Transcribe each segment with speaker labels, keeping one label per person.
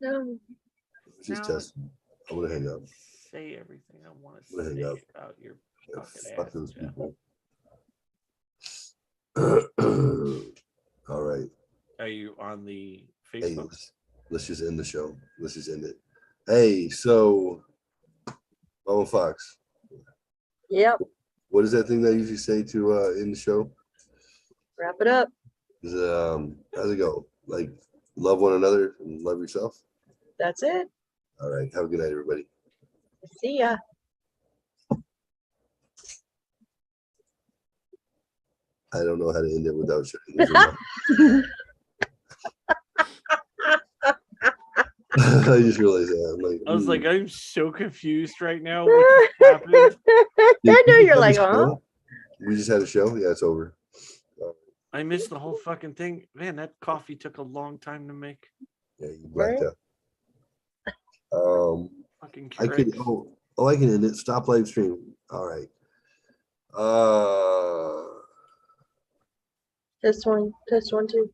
Speaker 1: No.
Speaker 2: Just
Speaker 3: Now
Speaker 2: test. I'm gonna hang up.
Speaker 3: Say everything I want
Speaker 2: I'm gonna
Speaker 3: to
Speaker 2: hang
Speaker 3: say
Speaker 2: up.
Speaker 3: about your
Speaker 2: Yeah,
Speaker 3: fucking
Speaker 2: fuck
Speaker 3: ass,
Speaker 2: those
Speaker 3: Jeff.
Speaker 2: people. All right.
Speaker 3: Are you on the
Speaker 2: Hey,
Speaker 3: Facebook?
Speaker 2: let's just end the show. Let's just end it. Hey, so Mama Fox,
Speaker 1: Yep.
Speaker 2: what is that thing that I usually say to end the show?
Speaker 1: Wrap it up.
Speaker 2: How's it go? Like, love one another and love yourself.
Speaker 1: That's it.
Speaker 2: All right. Have a good night, everybody.
Speaker 1: See ya.
Speaker 2: I don't know how to end it without shutting this one I just realized that. I'm like,
Speaker 3: I was like,
Speaker 2: hmm.
Speaker 3: I'm so confused right now. What just happened?
Speaker 1: I
Speaker 2: Did
Speaker 1: know
Speaker 2: we
Speaker 1: you're
Speaker 2: have a
Speaker 1: like, huh?
Speaker 2: show? We just had a show. Yeah, it's over.
Speaker 3: I missed the whole fucking thing. Man, that coffee took a long time to make.
Speaker 2: Yeah, you blacked
Speaker 1: Right.
Speaker 2: out.
Speaker 3: Fucking
Speaker 2: I could.
Speaker 3: Keurig.
Speaker 2: I can end it. Stop live stream. All right.
Speaker 1: Test one, 2.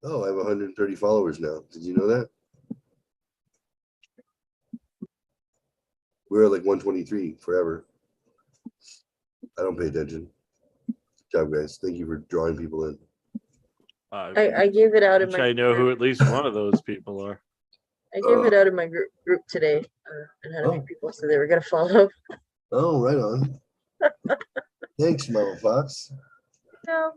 Speaker 2: Oh, I have 130 followers now. Did you know that? We're at like 123 forever. I don't pay attention. Good job, guys. Thank you for drawing people in.
Speaker 1: I gave it out in
Speaker 3: Which
Speaker 1: my
Speaker 3: I know who
Speaker 1: group.
Speaker 3: at least one of those people are.
Speaker 1: I gave it out in my group today, and had a few
Speaker 2: Oh.
Speaker 1: people said they were gonna follow.
Speaker 2: Oh, right on. Thanks, Mama Fox.
Speaker 1: No,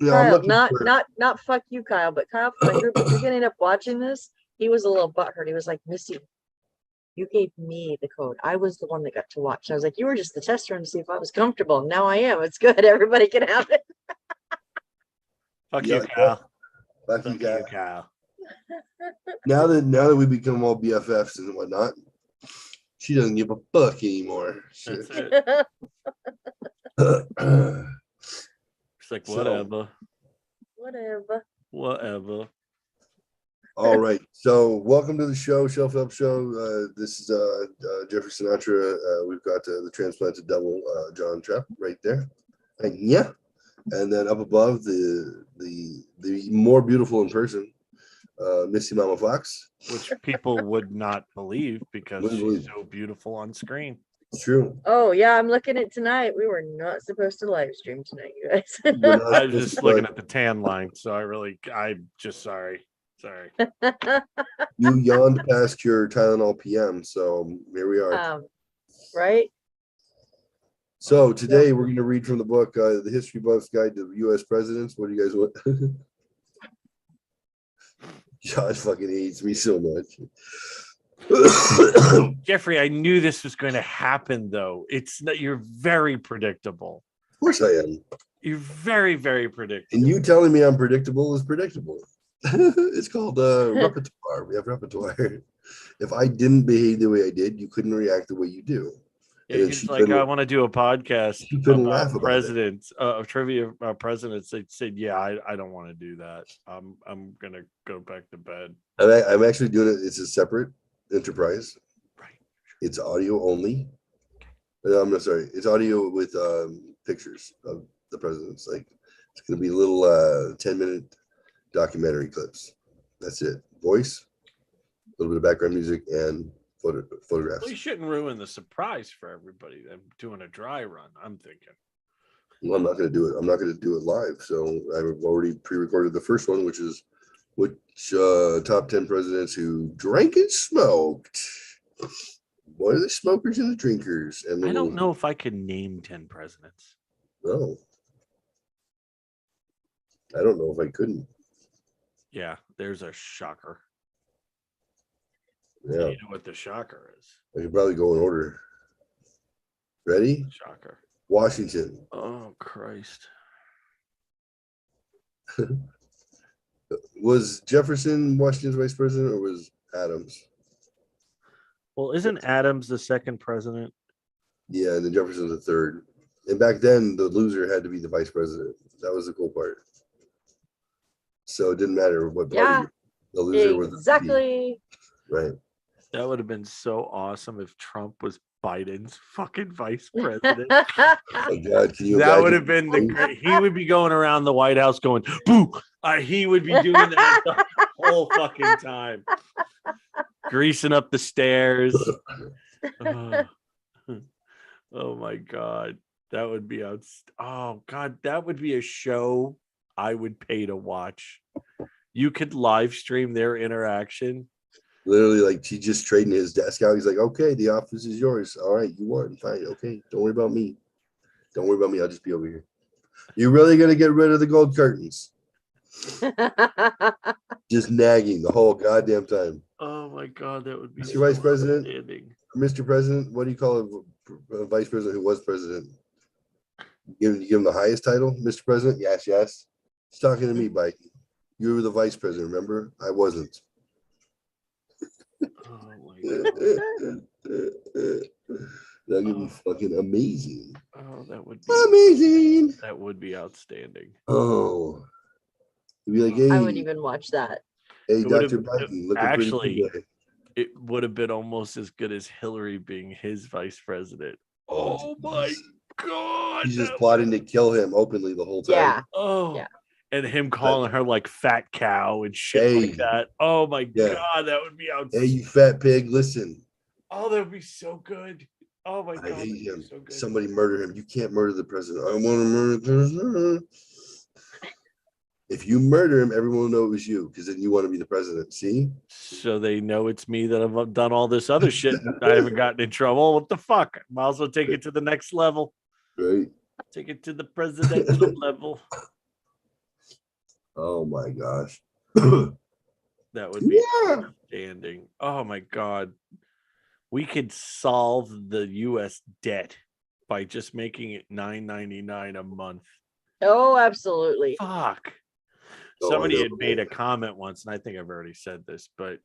Speaker 2: Yeah, I'm
Speaker 1: Kyle,
Speaker 2: looking
Speaker 1: not
Speaker 2: for.
Speaker 1: not fuck you, Kyle, but Kyle from my group. If you're gonna end up watching this, he was a little butthurt. He was like, Missy, you gave me the code. I was the one that got to watch. I was like, you were just the test run to see if I was comfortable. Now I am. It's good. Everybody can have it.
Speaker 3: Fuck
Speaker 2: Yeah,
Speaker 3: you, Kyle.
Speaker 2: Fuck
Speaker 3: Fuck
Speaker 2: you, guys.
Speaker 3: you, Kyle.
Speaker 2: Now that we become all BFFs and whatnot, she doesn't give a fuck anymore.
Speaker 3: That's
Speaker 2: Shit.
Speaker 3: it. It's like,
Speaker 2: So-
Speaker 3: whatever.
Speaker 1: Whatever.
Speaker 3: Whatever.
Speaker 2: All right. So welcome to the show, Shelf Up Show. This is Jeffrey Sinatra. We've got the transplanted devil, John Trapp, right there. And yeah. And then up above, the more beautiful in person, Missy Mama Fox.
Speaker 3: Which people would not believe because
Speaker 2: Wouldn't
Speaker 3: she's
Speaker 2: believe.
Speaker 3: so beautiful on screen.
Speaker 2: It's true.
Speaker 1: Oh yeah, I'm looking at tonight. We were not supposed to live stream tonight, you guys.
Speaker 2: We're not
Speaker 3: I was
Speaker 2: supposed
Speaker 3: just
Speaker 2: to,
Speaker 3: looking
Speaker 2: but
Speaker 3: at the tan line, so I'm just sorry. Sorry.
Speaker 2: you yawned past your Tylenol PM, so here we are.
Speaker 1: Right?
Speaker 2: So today we're going to read from the book, The History Buff's Guide to U.S. Presidents. What do you guys want? Josh fucking hates me so much.
Speaker 3: Jeffrey, I knew this was going to happen, though. It's not. You're very predictable.
Speaker 2: Of course I am.
Speaker 3: You're very, very predictable.
Speaker 2: And you telling me I'm predictable is predictable. It's called repertoire. We have repertoire. If I didn't behave the way I did, you couldn't react the way you do. And then
Speaker 3: He's
Speaker 2: she
Speaker 3: like,
Speaker 2: couldn't-
Speaker 3: I want to do a podcast
Speaker 2: she couldn't laugh
Speaker 3: about
Speaker 2: about
Speaker 3: presidents, trivia about presidents. They said, yeah, I don't want to do that. I'm gonna go back to bed.
Speaker 2: I'm actually doing it. It's a separate enterprise.
Speaker 3: Right.
Speaker 2: It's audio only. I'm not sorry. It's audio with pictures of the presidents. Like it's going to be little 10-minute documentary clips. That's it. Voice, a little bit of background music, and photographs.
Speaker 3: Well, you shouldn't ruin the surprise for everybody. I'm doing a dry run. I'm thinking.
Speaker 2: Well, I'm not going to do it. I'm not going to do it live. So I've already pre-recorded the first one, which is which top 10 presidents who drank and smoked. What are the smokers and the drinkers? And
Speaker 3: I don't know if I could name 10 presidents.
Speaker 2: No. I don't know if I couldn't.
Speaker 3: Yeah, there's a shocker.
Speaker 2: Yeah.
Speaker 3: You know what the shocker is?
Speaker 2: I could probably go in order. Ready?
Speaker 3: Shocker.
Speaker 2: Washington.
Speaker 3: Oh, Christ.
Speaker 2: Was Jefferson Washington's vice president or was Adams?
Speaker 3: Well, isn't Adams the second president?
Speaker 2: Yeah, and then Jefferson's the third. And back then, the loser had to be the vice president. That was the cool part. So it didn't matter what party.
Speaker 1: Yeah,
Speaker 2: The loser was
Speaker 1: exactly.
Speaker 2: right.
Speaker 3: That would have been so awesome if Trump was Biden's fucking vice president.
Speaker 2: Oh my God, can you
Speaker 3: That would
Speaker 2: imagine?
Speaker 3: have been the great. He would be going around the White House going, boo. He would be doing that the whole fucking time. Greasing up the stairs. Oh, oh my God. That would be oh God, that would be a show I would pay to watch. You could live stream their interaction.
Speaker 2: Literally, like he just trading his desk out. He's like, okay, the office is yours. All right, you won. Fine. Okay. Don't worry about me. Don't worry about me. I'll just be over here. You're really gonna get rid of the gold curtains. Just nagging the whole goddamn time.
Speaker 3: Oh my God, that would be
Speaker 2: Mr. Vice President?
Speaker 3: outstanding.
Speaker 2: Mr. President, what do you call a vice president who was president? You give him the highest title, Mr. President? Yes, yes. He's talking to me, Biden. You were the vice president, remember? I wasn't.
Speaker 3: Oh my God.
Speaker 2: That would be fucking amazing.
Speaker 3: Oh, that would be
Speaker 2: Amazing.
Speaker 3: that would be outstanding.
Speaker 2: Oh. You'd be like, hey,
Speaker 1: I wouldn't even watch that.
Speaker 2: hey,
Speaker 3: It would've-
Speaker 2: Dr. Biden, looking
Speaker 3: actually,
Speaker 2: pretty good today.
Speaker 3: It would have been almost as good as Hillary being his vice president. Oh my
Speaker 2: jeez.
Speaker 3: God.
Speaker 2: He's just
Speaker 3: that
Speaker 2: plotting to kill him openly the whole time.
Speaker 1: Yeah.
Speaker 3: Oh,
Speaker 1: Yeah.
Speaker 3: and him calling her like fat cow and shit
Speaker 2: Hey.
Speaker 3: like that. Oh my
Speaker 2: Yeah.
Speaker 3: God, that would be
Speaker 2: Hey,
Speaker 3: outstanding.
Speaker 2: you fat pig, listen.
Speaker 3: Oh, that would be so good. Oh my God,
Speaker 2: I hate
Speaker 3: that'd be
Speaker 2: him.
Speaker 3: so good.
Speaker 2: Somebody murder him. You can't murder the president. I want to murder the president. If you murder him, everyone will know it was you because then you want to be the president. See?
Speaker 3: So they know it's me that I've done all this other shit. I haven't gotten in trouble. What the fuck? Might as well take it to the next level.
Speaker 2: Right?
Speaker 3: Take it to the presidential level.
Speaker 2: Oh my gosh.
Speaker 3: That would be
Speaker 2: Yeah.
Speaker 3: outstanding. Oh my God. We could solve the US debt by just making it $9.99 a month.
Speaker 1: Oh, absolutely.
Speaker 3: Fuck.
Speaker 2: Oh, I
Speaker 3: Somebody
Speaker 2: know.
Speaker 3: had made a comment once, and I think I've already said this, but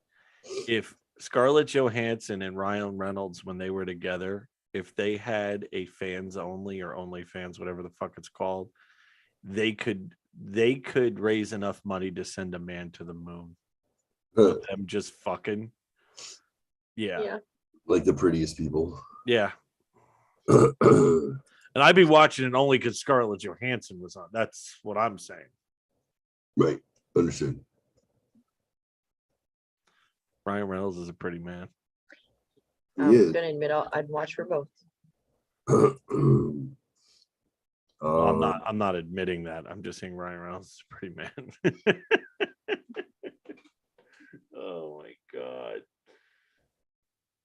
Speaker 3: if Scarlett Johansson and Ryan Reynolds, when they were together, if they had a fans only or only fans, whatever the fuck it's called, they could raise enough money to send a man to the moon. With them just fucking. Yeah.
Speaker 1: Yeah.
Speaker 2: Like the prettiest people.
Speaker 3: Yeah. And I'd be watching it only because Scarlett Johansson was on. That's what I'm saying.
Speaker 2: Right. Understood.
Speaker 3: Ryan Reynolds is a pretty man.
Speaker 1: I'm
Speaker 2: He is.
Speaker 1: gonna admit I'd watch for both.
Speaker 3: Well, I'm not admitting that. I'm just saying Ryan Reynolds is a pretty man. Oh my God.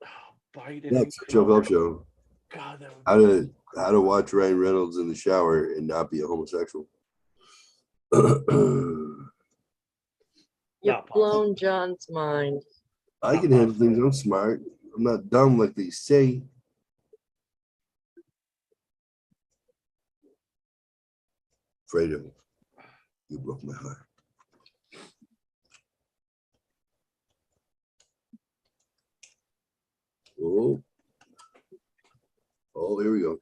Speaker 3: Oh, Biden.
Speaker 2: Next, Joe Phelps Show.
Speaker 3: God, that would be
Speaker 2: How to watch Ryan Reynolds in the shower and not be a homosexual.
Speaker 1: You've
Speaker 3: Not possible.
Speaker 1: blown John's mind.
Speaker 2: I can handle things. I'm smart. I'm not dumb like they say. Fredo, you broke my heart. Oh, here we go.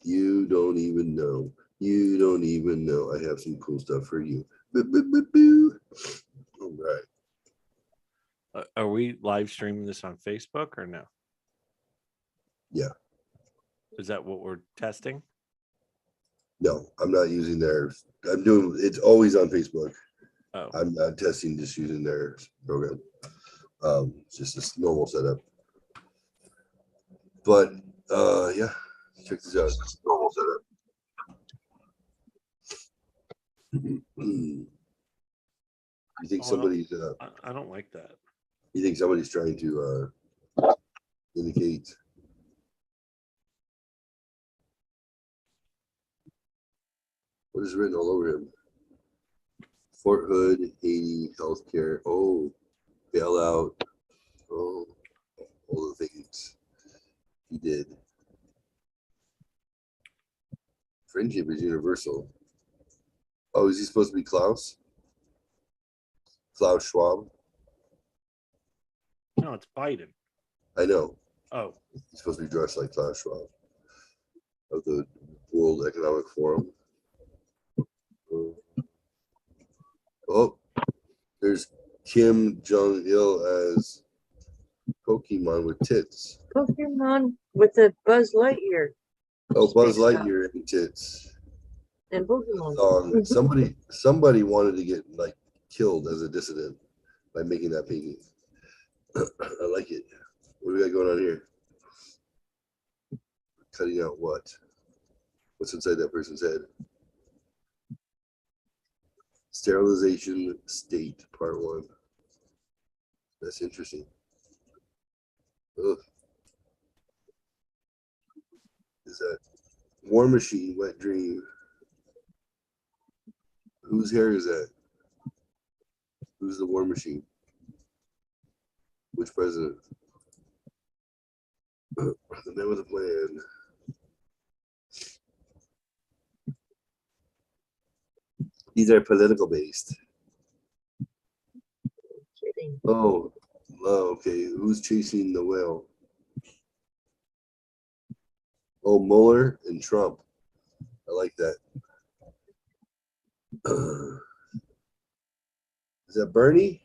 Speaker 2: You don't even know. You don't even know. I have some cool stuff for you. Boo, boo, boo, boo. All right.
Speaker 3: Are we live streaming this on Facebook or no?
Speaker 2: Yeah.
Speaker 3: Is that what we're testing?
Speaker 2: No, I'm not using theirs. It's always on Facebook.
Speaker 3: Oh,
Speaker 2: I'm not testing, just using their program. It's just a normal setup. But yeah, check this out. Normal setup. You think somebody's
Speaker 3: I don't like that.
Speaker 2: you think somebody's trying to indicate what is written all over him? Fort Hood, Haiti, healthcare, bailout, all the things he did. Friendship is universal. Oh, is he supposed to be Klaus? Klaus Schwab?
Speaker 3: No, it's Biden.
Speaker 2: I know.
Speaker 3: Oh,
Speaker 2: He's supposed to be dressed like Klaus Schwab of the World Economic Forum. Oh, there's Kim Jong Il as Coco. Pokemon with tits.
Speaker 1: Pokemon with the Buzz Lightyear
Speaker 2: Oh, Buzz
Speaker 1: Space Cup.
Speaker 2: Lightyear and tits.
Speaker 1: and Pokemon.
Speaker 2: Song. Somebody wanted to get like killed as a dissident by making that painting. I like it. What do we got going on here? Cutting out what? What's inside that person's head? Sterilization state, part 1. That's interesting. Ugh. Is that War Machine, Wet Dream? Whose hair is that? Who's the War Machine? Which president? The man with a plan. These are political based.
Speaker 1: Kidding.
Speaker 2: Oh, okay. Who's chasing the whale? Oh, Mueller and Trump. I like that. Is that Bernie?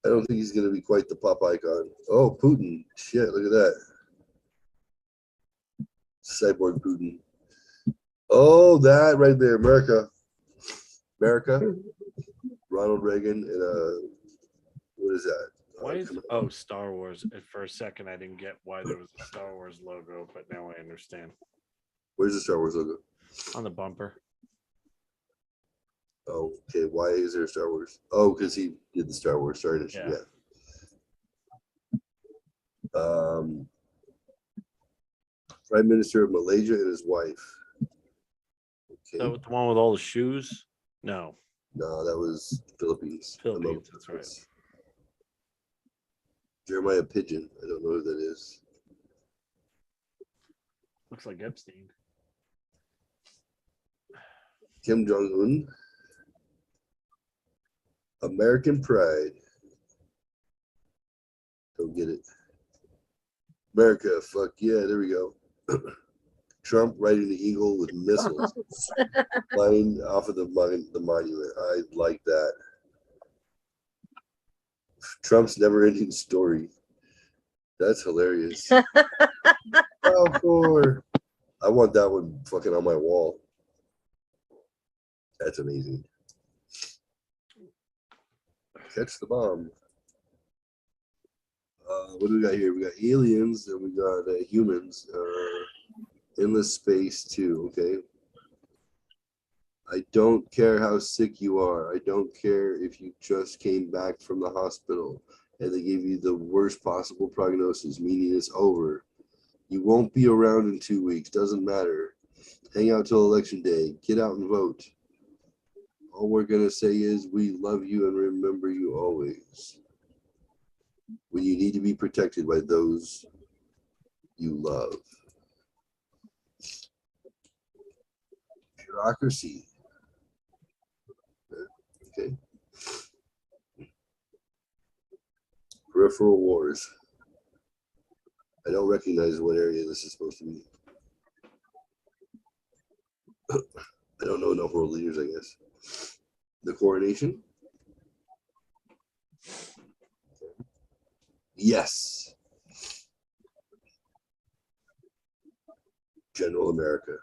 Speaker 2: I don't think he's going to be quite the pop icon. Oh, Putin. Shit, look at that. Cyborg Putin. Oh, that right there. America. Ronald Reagan and what is that?
Speaker 3: Why is Star Wars? For a second, I didn't get why there was a Star Wars logo, but now I understand.
Speaker 2: Where's the Star Wars logo?
Speaker 3: On the bumper.
Speaker 2: Oh, okay. Why is there Star Wars? Oh, because he did the Star Wars. Sorry to
Speaker 3: Yeah.
Speaker 2: Prime Minister of Malaysia and his wife. Okay.
Speaker 3: So the one with all the shoes? No.
Speaker 2: No, that was Philippines.
Speaker 3: Philippines, that's right.
Speaker 2: Jeremiah Pigeon. I don't know who that is.
Speaker 3: Looks like Epstein.
Speaker 2: Kim Jong-un. American Pride. Don't get it. America, fuck yeah, there we go. Trump riding the eagle with missiles flying off of the monument. I like that. Trump's never-ending story. That's hilarious. Oh, poor. I want that one fucking on my wall. That's amazing. Catch the bomb. What do we got here? We got aliens and we got humans. Endless space too. Okay. I don't care how sick you are. I don't care if you just came back from the hospital and they gave you the worst possible prognosis, meaning it's over. You won't be around in 2 weeks. Doesn't matter. Hang out till election day. Get out and vote. All we're going to say is we love you and remember you always. When you need to be protected by those you love. Bureaucracy. Okay. Peripheral wars. I don't recognize what area this is supposed to be. I don't know enough world leaders, I guess. The coronation. Yes. General America.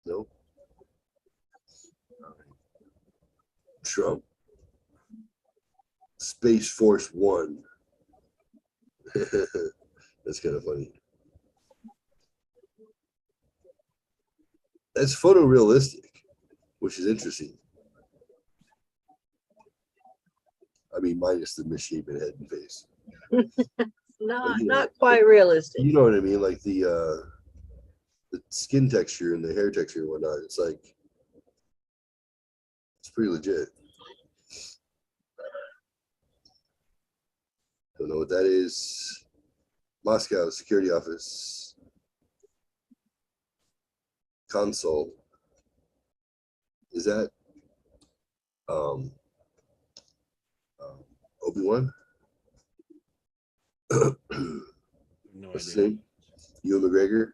Speaker 2: No. Trump. Space Force One. That's kind of funny. That's photorealistic, which is interesting. I mean, minus the misshapen head and face.
Speaker 1: Not quite realistic.
Speaker 2: You know what I mean? Like the skin texture and the hair texture and whatnot. It's like, it's pretty legit. Don't know what that is. Moscow Security Office. Console. Is that Obi-Wan?
Speaker 3: No
Speaker 2: What's his
Speaker 3: idea.
Speaker 2: name? Ewan McGregor.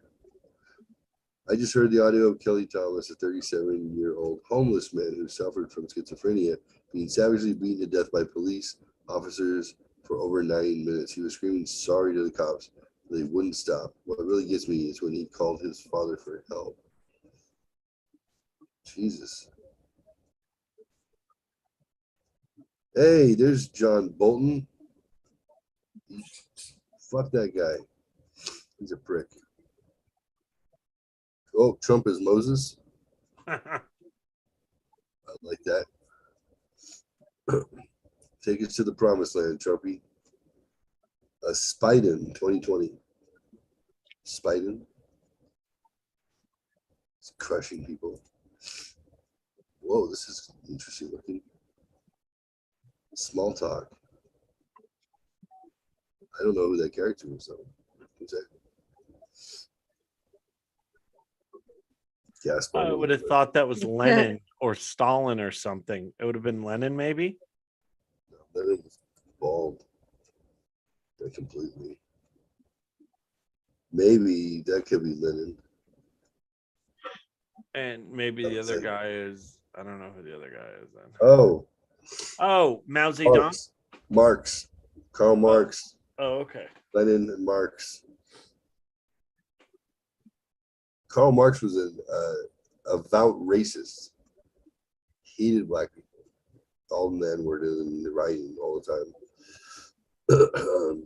Speaker 2: I just heard the audio of Kelly Thomas, a 37-year-old homeless man who suffered from schizophrenia, being savagely beaten to death by police officers for over 9 minutes. He was screaming sorry to the cops, but they wouldn't stop. What really gets me is when he called his father for help. Jesus. Hey, there's John Bolton. Fuck that guy. He's a prick. Oh, Trump is Moses. I like that. Take us to the promised land, Trumpy. Spiden 2020. Spiden. It's crushing people. Whoa, this is interesting looking. Small talk. I don't know who that character is though. Who's that? Gaspar.
Speaker 3: I would have thought that was Lenin or Stalin or something. It would have been Lenin, maybe.
Speaker 2: No, Lenin was bald. Completely. Maybe that could be Lenin.
Speaker 3: And maybe the other guy is, I don't know who the other guy is then.
Speaker 2: Oh,
Speaker 3: Mao Zedong.
Speaker 2: Marx. Karl Marx.
Speaker 3: Oh, okay.
Speaker 2: Lenin and Marx. Karl Marx was an avowed racist. Hated black people. All the N-word in the writing all the time.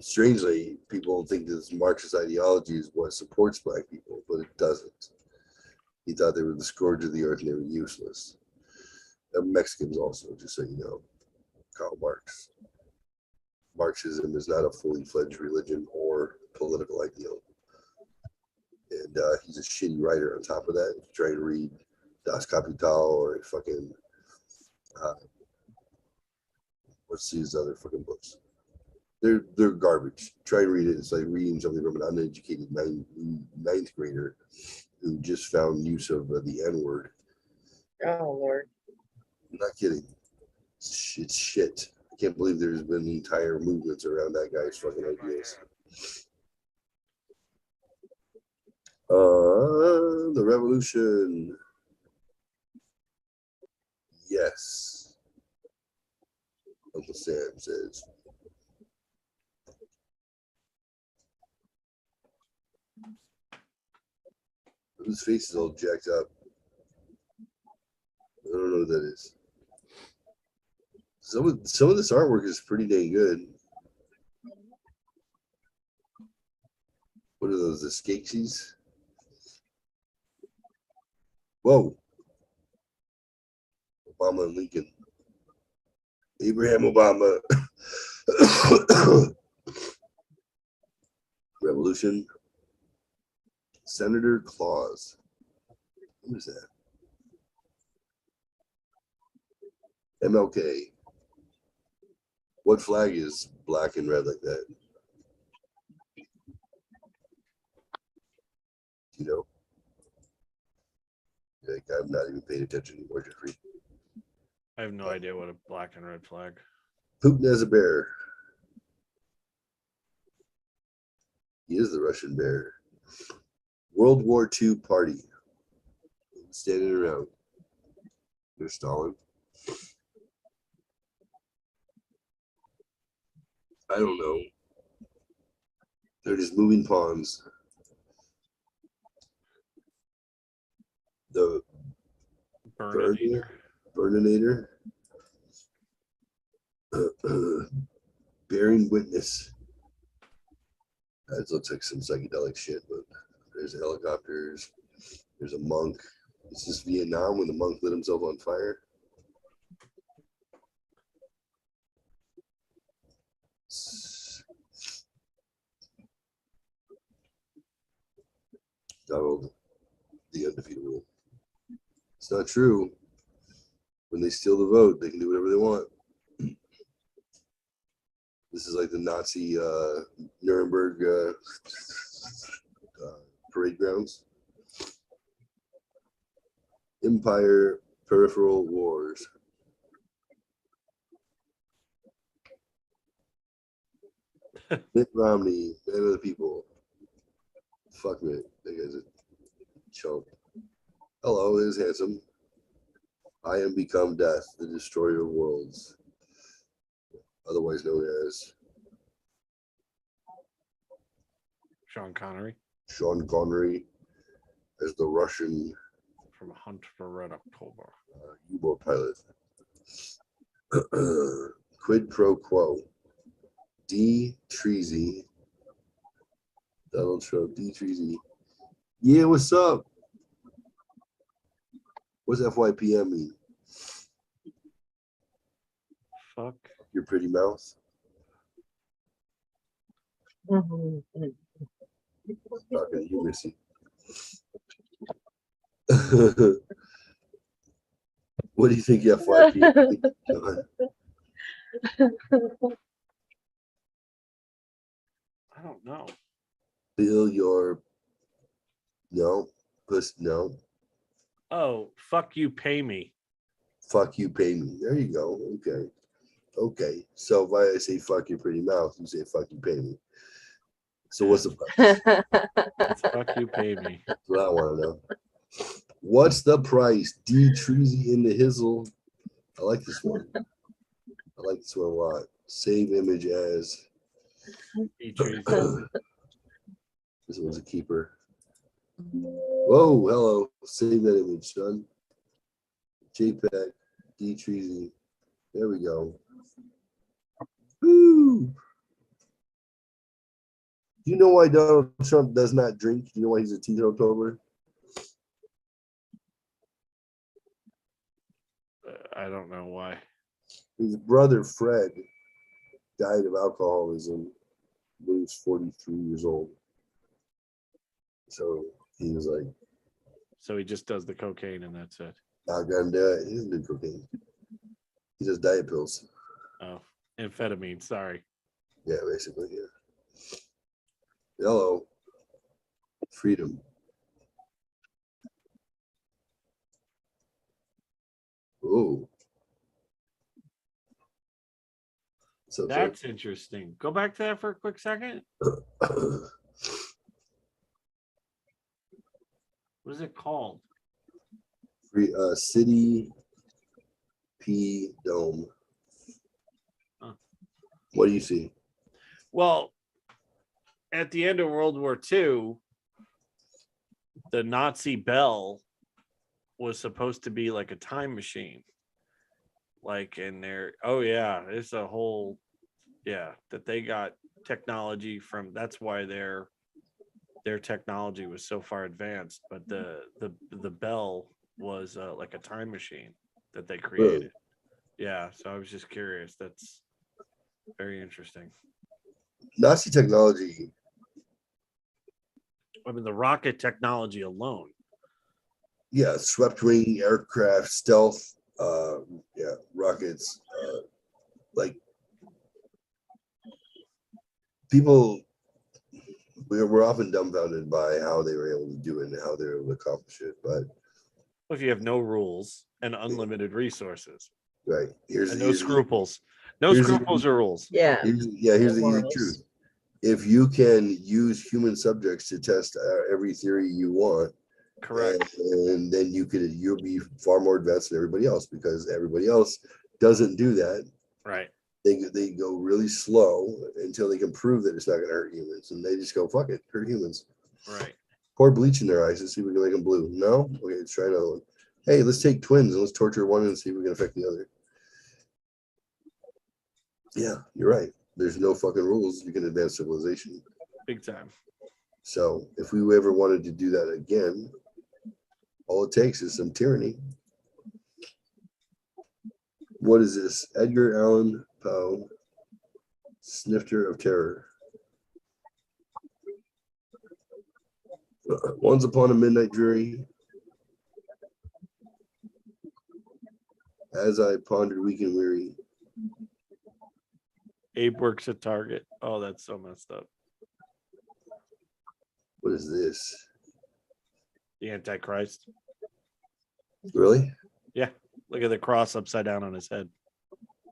Speaker 2: Strangely, people think this Marxist ideology is what supports black people, but it doesn't. He thought they were the scourge of the earth and they were useless. And Mexicans also, just so you know. Karl Marx. Marxism is not a fully fledged religion or political ideal. And he's a shitty writer on top of that. If you try to read Das Kapital or fucking, what's his other fucking books? They're garbage. Try to read it. It's like reading something from an uneducated ninth grader who just found use of the N-word.
Speaker 1: Oh Lord.
Speaker 2: I'm not kidding. It's shit. I can't believe there's been entire movements around that guy's fucking ideas. The revolution. Yes. Uncle Sam says. His face is all jacked up. I don't know what that is. Some of this artwork is pretty dang good. What are those? The Skeksis? Whoa. Obama and Lincoln. Abraham Obama. Revolution. Senator Claus. Who is that? MLK. What flag is black and red like that? You know? Like, I'm not even paying attention anymore, Jeffrey.
Speaker 3: I have no idea what a black and red flag.
Speaker 2: Putin as a bear. He is the Russian bear. World War II party. Standing around. There's Stalin. I don't know. They're just moving pawns. The Burninator. Bearing witness. That looks like some psychedelic shit, but there's helicopters. There's a monk. Is this Vietnam when the monk lit himself on fire? Donald, the undefeatable. It's not true. When they steal the vote, they can do whatever they want. This is like the Nazi Nuremberg parade grounds. Empire Peripheral Wars. Mitt Romney, man of the people. Fuck Mitt. That guy's a Chump. Hello, is handsome. I am become death, the destroyer of worlds, otherwise known as
Speaker 3: Sean Connery
Speaker 2: Sean Connery as the Russian
Speaker 3: from Hunt for Red October.
Speaker 2: U-boat pilot. Quid pro quo. D. Treasy. Donald Trump. D. Treasy. Yeah, what's up? What's FYPM mean?
Speaker 3: Fuck.
Speaker 2: Your pretty mouth.
Speaker 1: Mhm.
Speaker 2: Talking to you, Missy. What do you think FYPM means?
Speaker 3: I don't know.
Speaker 2: Bill your no, puss no.
Speaker 3: Oh, fuck you, pay me.
Speaker 2: Fuck you, pay me. There you go. Okay. Okay. So if I say fuck your pretty mouth, you say fuck you, pay me. So what's the price?
Speaker 3: It's fuck you, pay me.
Speaker 2: That's what I want to know. What's the price? D. Treasy in the hizzle. I like this one. I like this one a lot. Save image as.
Speaker 3: E-trees.
Speaker 2: This one's a keeper. Whoa, hello. Save that image, son. JPEG, D. Treasy. There we go. Woo! Do you know why Donald Trump does not drink? Do you know why he's a teetotaler?
Speaker 3: I don't know why.
Speaker 2: His brother Fred died of alcoholism when he was 43 years old. So he was like,
Speaker 3: So he just does the cocaine and that's it.
Speaker 2: not gonna do it. He doesn't do cocaine. He does diet pills.
Speaker 3: Oh, amphetamine. Sorry.
Speaker 2: Yeah, basically, yeah. Hello. Freedom. Oh. So
Speaker 3: That's interesting. Go back to that for a quick second. What is it called?
Speaker 2: free City P Dome.
Speaker 3: Huh.
Speaker 2: What do you see?
Speaker 3: Well, at the end of World War II, the Nazi bell was supposed to be like a time machine. Like in there, oh yeah, it's a whole, yeah, that they got technology from. That's why their technology was so far advanced. But the bell was like a time machine that they created.
Speaker 2: Really?
Speaker 3: Yeah, so I was just curious. That's very interesting.
Speaker 2: Nazi technology.
Speaker 3: I mean, the rocket technology alone.
Speaker 2: Yeah, swept wing aircraft, stealth, yeah, rockets. Like people, we're often dumbfounded by how they were able to do it and how they were able to accomplish it. But
Speaker 3: If you have no rules and unlimited resources
Speaker 2: right here's
Speaker 3: and
Speaker 2: the
Speaker 3: no
Speaker 2: easy,
Speaker 3: scruples, no
Speaker 2: here's the-
Speaker 3: scruples or rules.
Speaker 1: Yeah.
Speaker 2: here's the
Speaker 1: No
Speaker 2: easy
Speaker 1: morals.
Speaker 2: truth. If you can use human subjects to test every theory you want,
Speaker 3: Correct.
Speaker 2: and then you'll be far more advanced than everybody else because everybody else doesn't do that.
Speaker 3: Right.
Speaker 2: They go really slow until they can prove that it's not going to hurt humans, and they just go fuck it, hurt humans.
Speaker 3: Right.
Speaker 2: Pour bleach in their eyes and see if we can make them blue. No, okay, let's try another one. Hey, let's take twins and let's torture one and see if we can affect the other. Yeah, you're right. There's no fucking rules. You can advance civilization.
Speaker 3: Big time.
Speaker 2: So if we ever wanted to do that again, all it takes is some tyranny. What is this? Edgar Allan Poe, Snifter of Terror. Once upon a midnight dreary, as I pondered weak and weary.
Speaker 3: Abe works at Target. Oh, that's so messed up.
Speaker 2: What is this?
Speaker 3: The Antichrist.
Speaker 2: Really?
Speaker 3: Yeah. Look at the cross upside down on his head.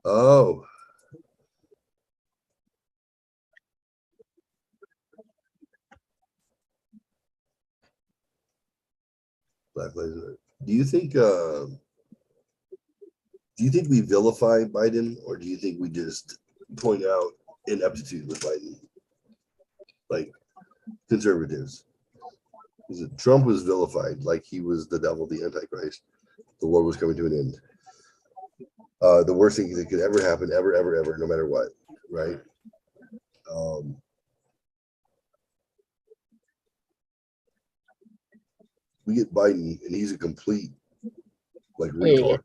Speaker 2: Oh. Black Lives Matter. Do you think we vilify Biden, or do you think we just point out ineptitude with Biden? Like conservatives. Trump was vilified like he was the devil, the Antichrist. The world was coming to an end. The worst thing that could ever happen, ever, no matter what, right? We get Biden, and he's a complete like retard.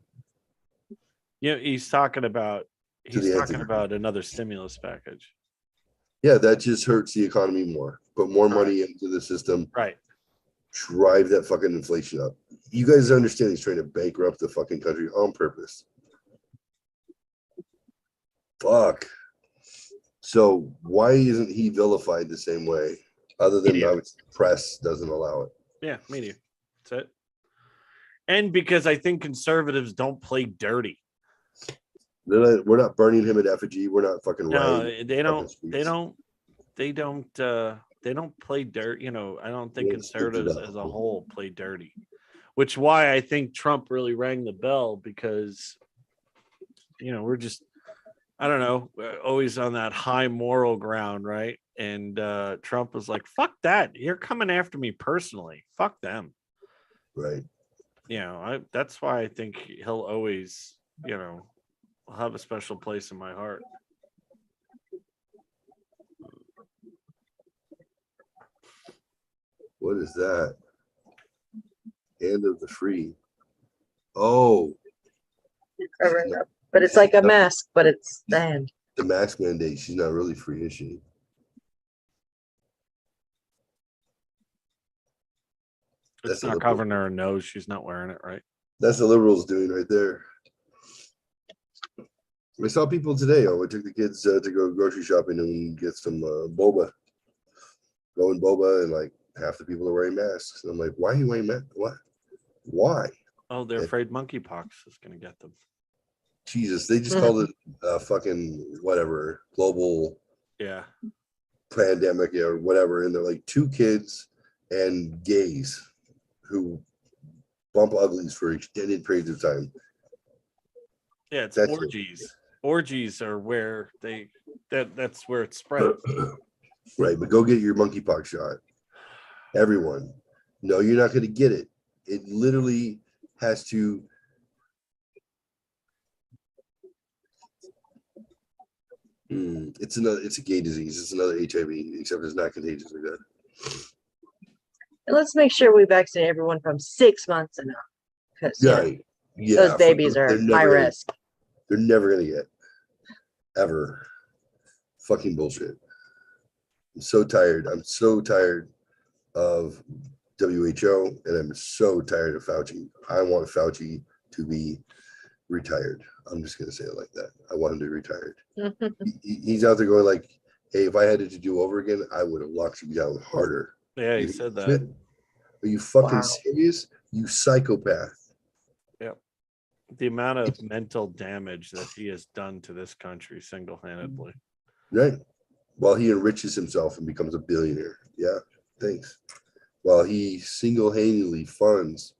Speaker 3: Yeah, he's talking about
Speaker 2: the Antichrist.
Speaker 3: another stimulus package.
Speaker 2: Yeah, that just hurts the economy more. Put more money into the system.
Speaker 3: Right.
Speaker 2: Drive that fucking inflation up. You guys understand he's trying to bankrupt the fucking country on purpose. Fuck. So why isn't he vilified the same way? Other than the press doesn't allow it.
Speaker 3: Yeah, media. That's it. And because I think conservatives don't play dirty.
Speaker 2: We're not burning him at effigy. We're not fucking
Speaker 3: rioting. They don't play dirt. I don't think conservatives as a whole play dirty, which why I think Trump really rang the bell, because we're just, I don't know, always on that high moral ground, right? And Trump was like, fuck that, you're coming after me personally, fuck them,
Speaker 2: right?
Speaker 3: That's why I think he'll always have a special place in my heart.
Speaker 2: What is that? Hand of the free. Oh.
Speaker 1: Covering up. But it's like a mask, but it's the hand.
Speaker 2: The mask mandate. She's not really free, is she?
Speaker 3: It's not covering her nose. She's not wearing it, right?
Speaker 2: That's the liberals doing right there. I saw people today. I took the kids to go grocery shopping and get some boba. Going boba, and like half the people are wearing masks. And I'm like, why are you wearing masks? What? Why?
Speaker 3: Oh, they're afraid monkeypox is going to get them.
Speaker 2: Jesus, they just called it fucking whatever, global pandemic or whatever. And they're like 2 kids and gays who bump uglies for extended periods of time.
Speaker 3: Yeah, it's orgies. Orgies are where that's where it's spread.
Speaker 2: Right, but go get your monkeypox shot. Everyone. No, you're not going to get it. It literally has to. It's a gay disease. It's another HIV, except it's not contagious like that.
Speaker 1: And let's make sure we vaccinate everyone from 6 months and up. Because those babies are high risk.
Speaker 2: They're never going to get. Ever. Fucking bullshit. I'm so tired. I'm so tired of WHO, and I'm so tired of Fauci. I want Fauci to be retired. I'm just going to say it like that. I want him to be retired. He's out there going like, hey, if I had it to do over again, I would have locked you down harder.
Speaker 3: Yeah, he said that.
Speaker 2: Are you fucking serious? You psychopath.
Speaker 3: Yep. The amount of mental damage that he has done to this country single-handedly.
Speaker 2: Right. While he enriches himself and becomes a billionaire. Yeah, thanks. While he single-handedly funds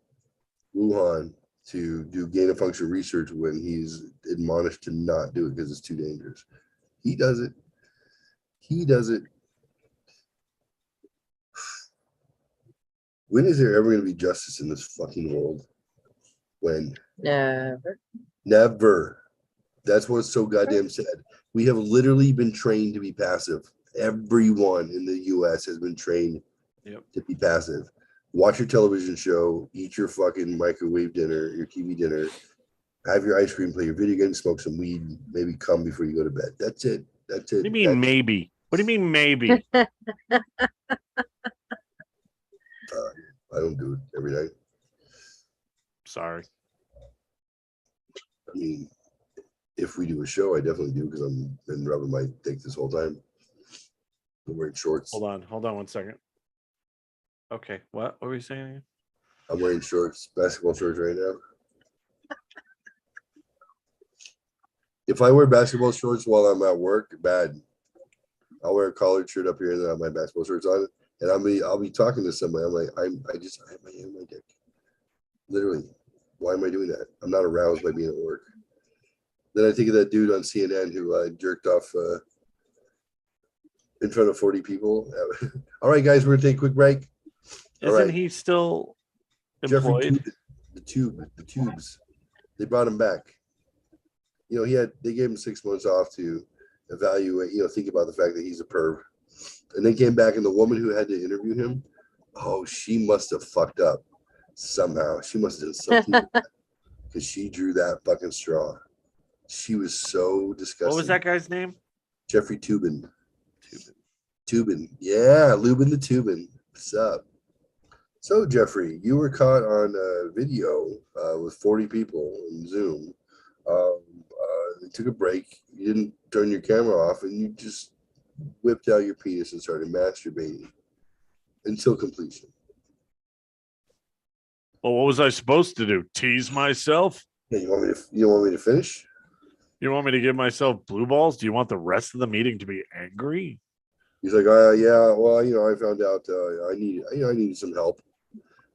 Speaker 2: Wuhan to do gain-of-function research when he's admonished to not do it because it's too dangerous. He does it. He does it. When is there ever going to be justice in this fucking world? When?
Speaker 1: Never.
Speaker 2: Never. That's what's so goddamn sad. We have literally been trained to be passive. Everyone in the U.S. has been trained to be passive. Watch your television show, eat your fucking microwave dinner, your TV dinner, have your ice cream, play your video game, smoke some weed, maybe come before you go to bed. That's it. That's it.
Speaker 3: What do you mean maybe? What do you mean maybe?
Speaker 2: I don't do it every night.
Speaker 3: Sorry.
Speaker 2: I mean, if we do a show, I definitely do, because I'm been rubbing my dick this whole time. I'm wearing shorts.
Speaker 3: Hold on 1 second. Okay, what were we saying again?
Speaker 2: I'm wearing shorts, basketball shorts right now. If I wear basketball shorts while I'm at work, bad. I'll wear a collared shirt up here and then I have my basketball shorts on, and I'll be talking to somebody. I'm like, I have my hand on my dick. Literally, why am I doing that? I'm not aroused by being at work. Then I think of that dude on CNN who jerked off in front of 40 people. All right, guys, we're gonna take a quick break. All
Speaker 3: Isn't
Speaker 2: right.
Speaker 3: he still
Speaker 2: Jeffrey
Speaker 3: employed?
Speaker 2: Tubin, the tubes. They brought him back. You know, they gave him 6 months off to evaluate, think about the fact that he's a perv. And then came back, and the woman who had to interview him, oh, she must have fucked up somehow. She must have done something because she drew that fucking straw. She was so disgusting.
Speaker 3: What was that guy's name?
Speaker 2: Jeffrey Tubin. Tubin. Yeah, Lubin the Tubin. What's up? So, Jeffrey, you were caught on video with 40 people in Zoom. They took a break. You didn't turn your camera off, and you just whipped out your penis and started masturbating until completion.
Speaker 3: Well, what was I supposed to do? Tease myself?
Speaker 2: Yeah, you want me to finish?
Speaker 3: You want me to give myself blue balls? Do you want the rest of the meeting to be angry?
Speaker 2: He's like, yeah, well, I found out I needed some help.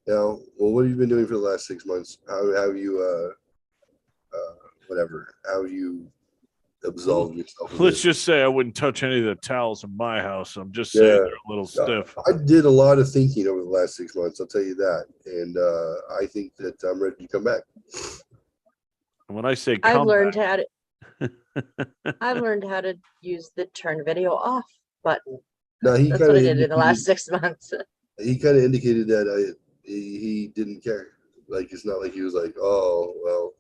Speaker 2: Well, what have you been doing for the last 6 months? How have you, how have you absolved yourself?
Speaker 3: Let's just say I wouldn't touch any of the towels in my house. I'm just saying they're a little stiff.
Speaker 2: I did a lot of thinking over the last 6 months. I'll tell you that. And I think that I'm ready to come back.
Speaker 3: When I say
Speaker 1: I've
Speaker 3: come
Speaker 1: learned
Speaker 3: back,
Speaker 1: I've learned how to use the turn video off button.
Speaker 2: Now,
Speaker 1: That's what I did in the last 6 months.
Speaker 2: He kind of indicated that he didn't care. Like, it's not like he was like, oh, well,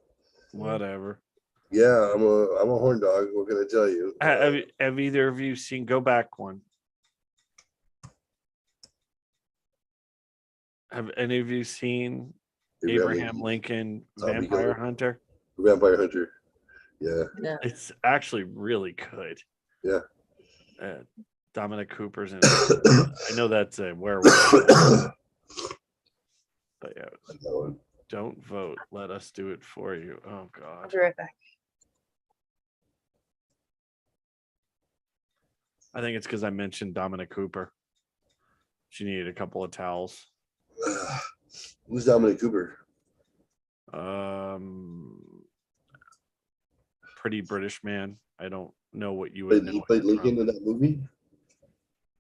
Speaker 3: whatever.
Speaker 2: yeah, I'm a horn dog. What can I tell you?
Speaker 3: Have either of you seen? Go back one. Have any of you seen Abraham Lincoln
Speaker 2: Zombie
Speaker 3: Vampire
Speaker 2: Killer.
Speaker 3: Hunter?
Speaker 2: Vampire Hunter. Yeah.
Speaker 1: Yeah.
Speaker 3: It's actually really good.
Speaker 2: Yeah.
Speaker 3: Dominic Cooper's in it. I know that's a werewolf, but yeah, don't vote. Let us do it for you. Oh
Speaker 1: I'll
Speaker 3: God.
Speaker 1: be right back.
Speaker 3: I think it's because I mentioned Dominic Cooper. She needed a couple of towels.
Speaker 2: Who's Dominic Cooper?
Speaker 3: Pretty British man. I don't know what you would know.
Speaker 2: He played
Speaker 3: him
Speaker 2: Lincoln
Speaker 3: from.
Speaker 2: in that movie?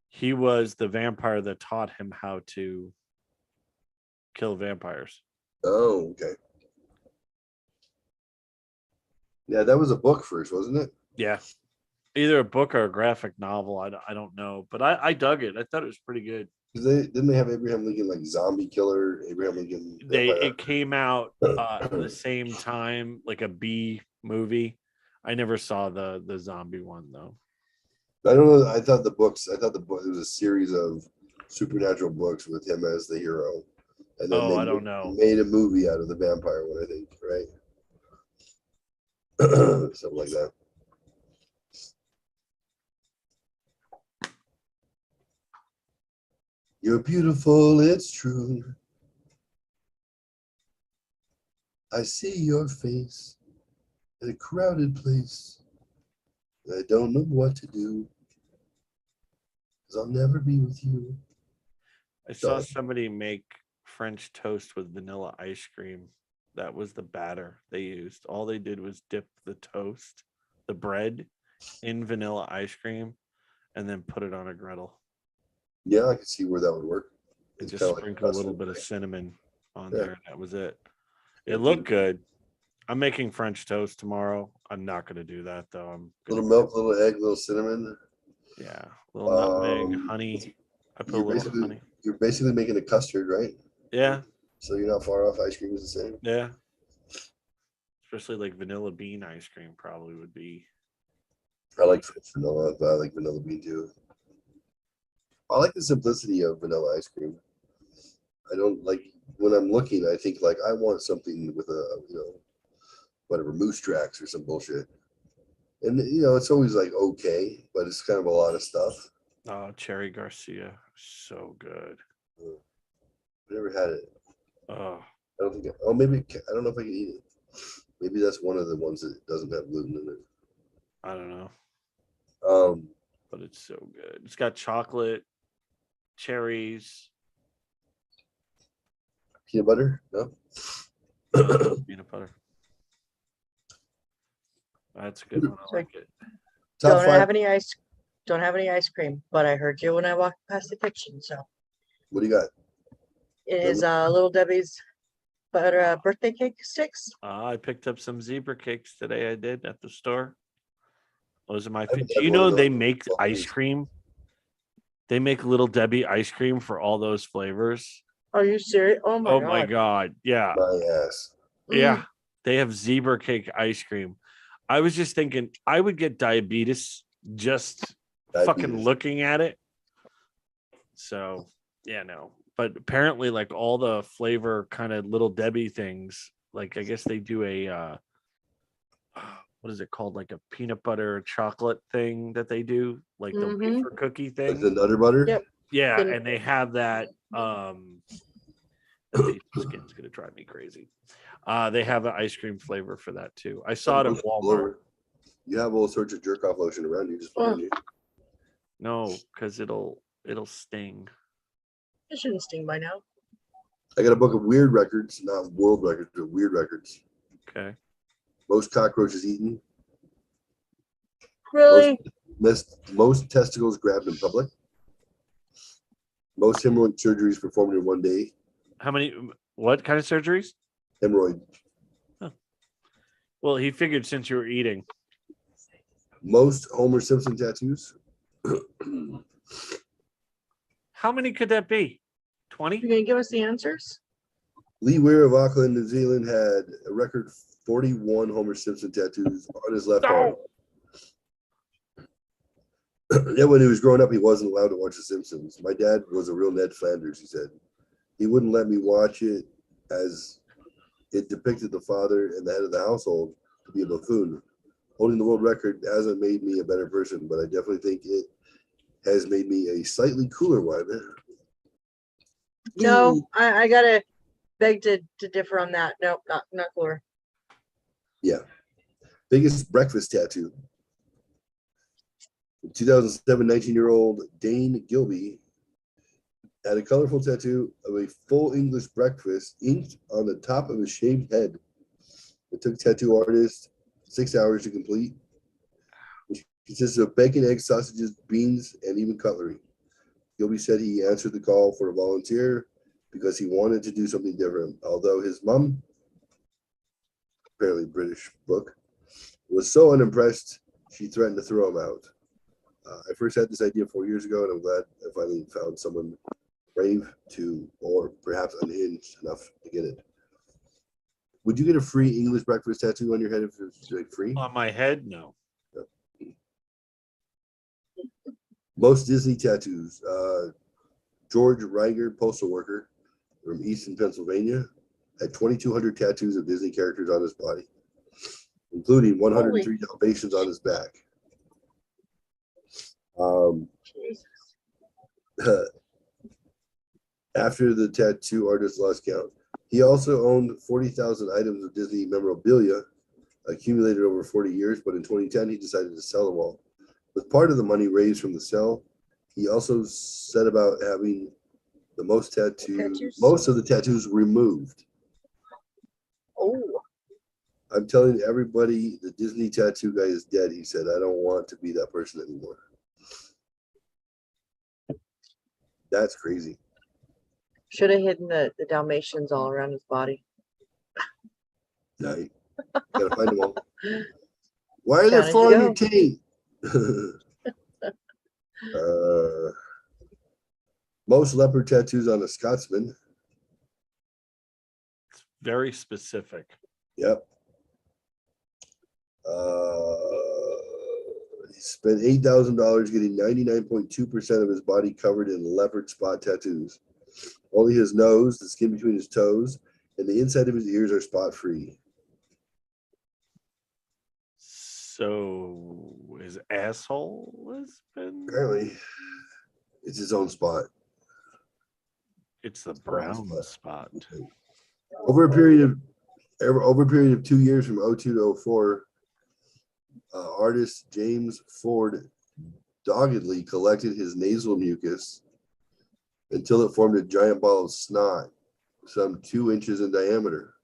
Speaker 3: He was the vampire that taught him how to kill vampires.
Speaker 2: Oh, okay. Yeah, that was a book first, wasn't it?
Speaker 3: Yeah. Either a book or a graphic novel. I don't know, but I dug it. I thought it was pretty good.
Speaker 2: Didn't they have Abraham Lincoln like zombie killer? Abraham Lincoln.
Speaker 3: It came out at the same time, like a B movie. I never saw the zombie one though.
Speaker 2: I don't know. I thought the book it was a series of supernatural books with him as the hero. And then
Speaker 3: I don't know.
Speaker 2: Made a movie out of the vampire one, I think, right? Something like that. You're beautiful, it's true. I see your face in a crowded place. I don't know what to do, 'cause I'll never be with you.
Speaker 3: I saw somebody make French toast with vanilla ice cream. That was the batter they used. All they did was dip the toast, the bread, in vanilla ice cream, and then put it on a griddle.
Speaker 2: Yeah, I could see where that would work.
Speaker 3: And
Speaker 2: It's
Speaker 3: just
Speaker 2: kinda like
Speaker 3: sprinkle a little
Speaker 2: custard,
Speaker 3: bit of
Speaker 2: right?
Speaker 3: cinnamon on
Speaker 2: Yeah.
Speaker 3: there. And that was it. It looked good. I'm making French toast tomorrow. I'm not going to do that though. I'm
Speaker 2: Little
Speaker 3: gonna,
Speaker 2: milk, little egg, little cinnamon.
Speaker 3: yeah, little nutmeg, honey. I put a little honey.
Speaker 2: You're basically making a custard, right?
Speaker 3: Yeah,
Speaker 2: So you're not far off. Ice cream is the same.
Speaker 3: yeah. Especially like vanilla bean ice cream probably would be.
Speaker 2: I like vanilla, but I like vanilla bean too. I like the simplicity of vanilla ice cream. I don't like when I'm looking, I think like I want something with a, whatever, Moose Tracks or some bullshit. And it's always like okay, but it's kind of a lot of stuff.
Speaker 3: Oh, Cherry Garcia, so good.
Speaker 2: I never had it.
Speaker 3: Oh,
Speaker 2: I don't think. Maybe I don't know if I can eat it. Maybe that's one of the ones that doesn't have gluten in it.
Speaker 3: I don't know,
Speaker 2: But
Speaker 3: it's so good. It's got chocolate, cherries.
Speaker 2: Peanut butter? No.
Speaker 3: Peanut butter. That's a good one. I like it.
Speaker 2: Top
Speaker 1: Don't
Speaker 2: five.
Speaker 1: don't have any ice cream, but I heard you when I walked past the kitchen, so
Speaker 2: What do you got?
Speaker 1: it is Little Debbie's butter birthday cake sticks.
Speaker 3: I picked up some zebra cakes today. I did at the store. Those are my.
Speaker 2: haven't
Speaker 3: Do
Speaker 2: had
Speaker 3: you
Speaker 2: one of
Speaker 3: know they
Speaker 2: those
Speaker 3: make
Speaker 2: in
Speaker 3: ice
Speaker 2: 12
Speaker 3: cream? They make Little Debbie ice cream for all those flavors.
Speaker 1: Are you serious? Oh my
Speaker 3: Oh
Speaker 1: god.
Speaker 3: my god! Yeah,
Speaker 2: My ass.
Speaker 3: yeah. They have zebra cake ice cream. I was just thinking I would get diabetes just fucking
Speaker 2: Diabetes.
Speaker 3: looking at it. So yeah, no. But apparently, like all the flavor kind of Little Debbie things, like I guess they do a what is it called? Like a peanut butter chocolate thing that they do, like the
Speaker 1: Mhm.
Speaker 3: wafer cookie
Speaker 2: Like
Speaker 3: thing.
Speaker 2: the Nutter Butter?
Speaker 1: Yep.
Speaker 3: Yeah,
Speaker 1: Then-
Speaker 3: and they have that. That piece of skin's gonna drive me crazy. They have an ice cream flavor for that too. I saw it at Walmart.
Speaker 2: You have all sorts of jerk off lotion around you. Just put it on you.
Speaker 3: No, because it'll sting.
Speaker 1: It shouldn't sting by now.
Speaker 2: I got a book of weird records, not world records, but weird records.
Speaker 3: Okay.
Speaker 2: Most cockroaches eaten.
Speaker 1: Really?
Speaker 2: Most testicles grabbed in public. Most hemorrhoid surgeries performed in one day.
Speaker 3: How many? What kind of surgeries?
Speaker 2: Hemorrhoid.
Speaker 3: Well, he figured since you were eating.
Speaker 2: Most Homer Simpson tattoos.
Speaker 3: How many could that be? 20?
Speaker 1: You gonna give us the answers?
Speaker 2: Lee Weir of Auckland, New Zealand, had a record 41 Homer Simpson tattoos on his left arm. Yeah, when he was growing up, he wasn't allowed to watch The Simpsons. My dad was a real Ned Flanders, he said. He wouldn't let me watch it as it depicted the father and the head of the household to be a buffoon. Holding the world record hasn't made me a better person, but I definitely think it has made me a slightly cooler one.
Speaker 1: No, I gotta beg to differ on that. Nope, not cooler.
Speaker 2: Yeah. Biggest breakfast tattoo. In 2007, 19-year-old Dane Gilby had a colorful tattoo of a full English breakfast inked on the top of his shaved head. It took tattoo artist 6 hours to complete, which consists of bacon, eggs, sausages, beans, and even cutlery. Gilby said he answered the call for a volunteer because he wanted to do something different. Although his mom, apparently British book, was so unimpressed, she threatened to throw him out. I first had this idea 4 years ago, and I'm glad I finally found someone brave to, or perhaps unhinged enough to get it. Would you get a free English breakfast tattoo on your head if it was like free?
Speaker 3: On my head? No.
Speaker 2: Most Disney tattoos. George Reiger, postal worker from Easton, Pennsylvania, had 2,200 tattoos of Disney characters on his body, including 103 Dalmatians on his back. After the tattoo artist lost count, he also owned 40,000 items of Disney memorabilia accumulated over 40 years, but in 2010, he decided to sell them all. With part of the money raised from the sale, he also set about having the most of the tattoos removed.
Speaker 1: Oh,
Speaker 2: I'm telling everybody the Disney tattoo guy is dead. He said, I don't want to be that person anymore. That's crazy.
Speaker 1: should have hidden the Dalmatians all around his body.
Speaker 2: Now you gotta find them all. Why are they
Speaker 1: Counted to
Speaker 2: following
Speaker 1: go.
Speaker 2: your tape? Most leopard tattoos on a Scotsman.
Speaker 3: It's very specific.
Speaker 2: Yep. He spent $8,000 getting 99.2% of his body covered in leopard spot tattoos. Only his nose, the skin between his toes, and the inside of his ears are spot free.
Speaker 3: So his asshole has been.
Speaker 2: Apparently, it's his own spot.
Speaker 3: It's the
Speaker 2: brown
Speaker 3: brown spot.
Speaker 2: Over a period of 2 years from 02 to 04, artist James Ford doggedly collected his nasal mucus until it formed a giant ball of snot, some 2 inches in diameter.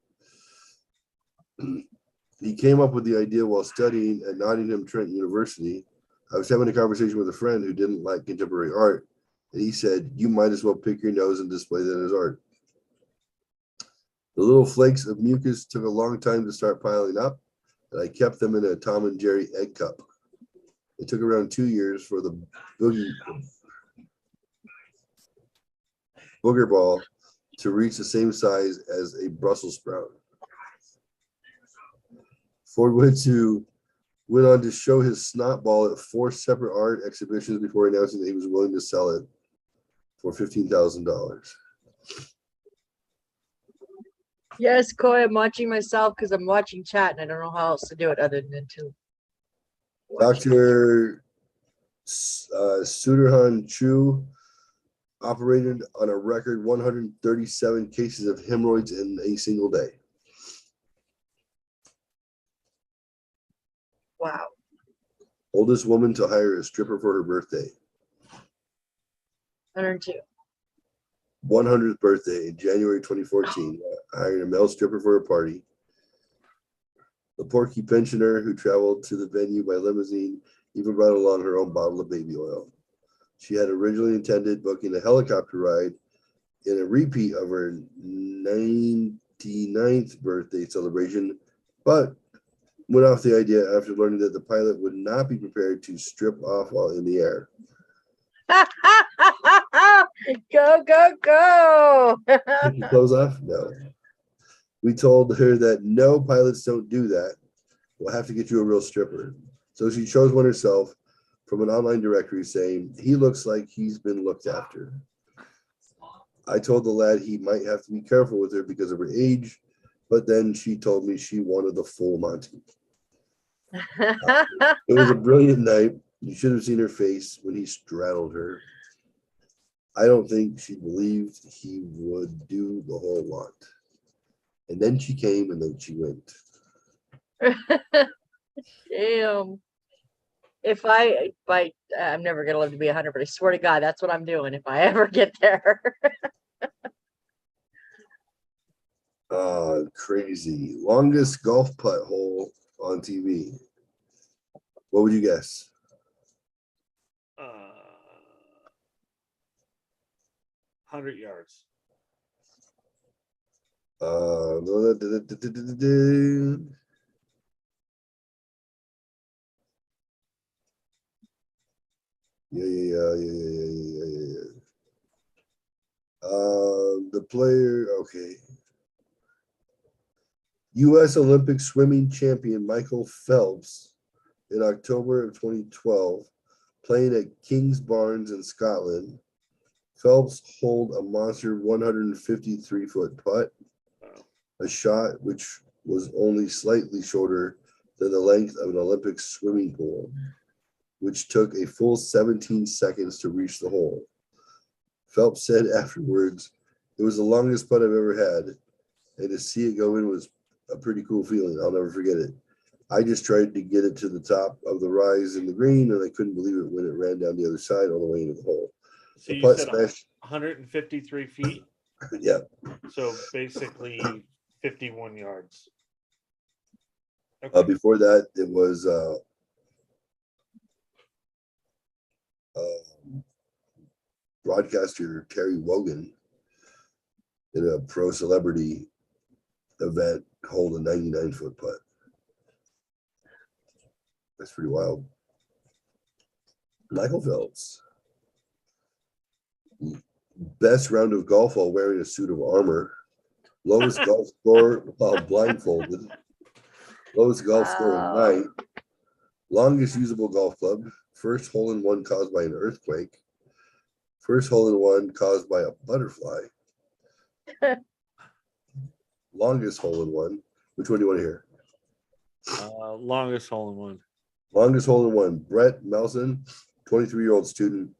Speaker 2: He came up with the idea while studying at Nottingham Trent University. I was having a conversation with a friend who didn't like contemporary art, and he said, "You might as well pick your nose and display that as art." The little flakes of mucus took a long time to start piling up, and I kept them in a Tom and Jerry egg cup. It took around 2 years for the booger ball to reach the same size as a Brussels sprout. Ford went on to show his snot ball at 4 separate art exhibitions before announcing that he was willing to sell it for $15,000.
Speaker 1: Yes, Coy, I'm watching myself because I'm watching chat and I don't know how else to do it other than to watch it.
Speaker 2: Dr. Suderhan Chu operated on a record 137 cases of hemorrhoids in a single day.
Speaker 1: Wow.
Speaker 2: Oldest woman to hire a stripper for her birthday.
Speaker 1: 102.
Speaker 2: 100th birthday in January 2014. Hired a male stripper for a party. The Porky pensioner who traveled to the venue by limousine even brought along her own bottle of baby oil. She had originally intended booking a helicopter ride in a repeat of her 99th birthday celebration, but went off the idea after learning that the pilot would not be prepared to strip off while in the air.
Speaker 1: Go, go, go.
Speaker 2: Take your clothes off? No. We told her that no, pilots don't do that. We'll have to get you a real stripper. So she chose one herself from an online directory saying, "He looks like he's been looked after." I told the lad he might have to be careful with her because of her age, but then she told me she wanted the full Monty. It was a brilliant night. You should have seen her face when he straddled her. I don't think she believed he would do the whole lot. And then she came and then she went.
Speaker 1: Damn. I'm never gonna live to be 100, but I swear to God, that's what I'm doing if I ever get there.
Speaker 2: Crazy. Longest golf putt hole on TV. What would you guess?
Speaker 3: 100 yards.
Speaker 2: Yeah. The player, okay. U.S. Olympic swimming champion Michael Phelps in October of 2012, playing at Kings Barnes in Scotland. Phelps holed a monster 153-foot putt, a shot which was only slightly shorter than the length of an Olympic swimming pool, which took a full 17 seconds to reach the hole. Phelps said afterwards, "It was the longest putt I've ever had, and to see it go in was a pretty cool feeling. I'll never forget it. I just tried to get it to the top of the rise in the green, and I couldn't believe it when it ran down the other side all the way into the hole."
Speaker 3: So
Speaker 2: The
Speaker 3: you
Speaker 2: putt
Speaker 3: said
Speaker 2: smashed.
Speaker 3: 153 feet.
Speaker 2: Yeah.
Speaker 3: So basically 51 yards. Okay.
Speaker 2: Before that, it was broadcaster Terry Wogan in a pro celebrity event hold a 99-foot putt. That's pretty wild. Michael Phelps. Best round of golf while wearing a suit of armor. Lowest golf score while blindfolded. Lowest golf score at night. Longest usable golf club. First hole-in-one caused by an earthquake. First hole-in-one caused by a butterfly. Longest hole-in-one. Which one do you want to hear?
Speaker 3: Longest hole-in-one.
Speaker 2: Longest hole-in-one. Brett Melson, 23-year-old student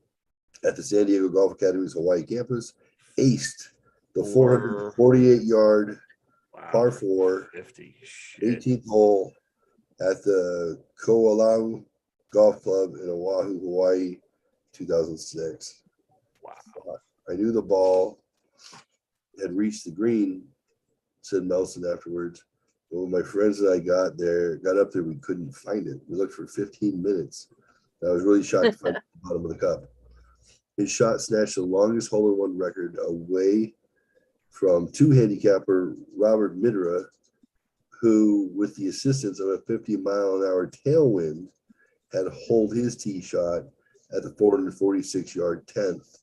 Speaker 2: at the San Diego Golf Academy's Hawaii campus, aced the 448-yard par 4
Speaker 3: 50.
Speaker 2: 18th hole at the Ko'olau Golf Club in Oahu, Hawaii, 2006.
Speaker 3: Wow.
Speaker 2: I knew the ball had reached the green, said Melson afterwards. Well, my friends and I got up there, we couldn't find it. We looked for 15 minutes. I was really shocked to find it at the bottom of the cup. His shot snatched the longest hole-in-one record away from two-handicapper Robert Midra, who, with the assistance of a 50-mile-an-hour tailwind, had holed his tee shot at the 446-yard 10th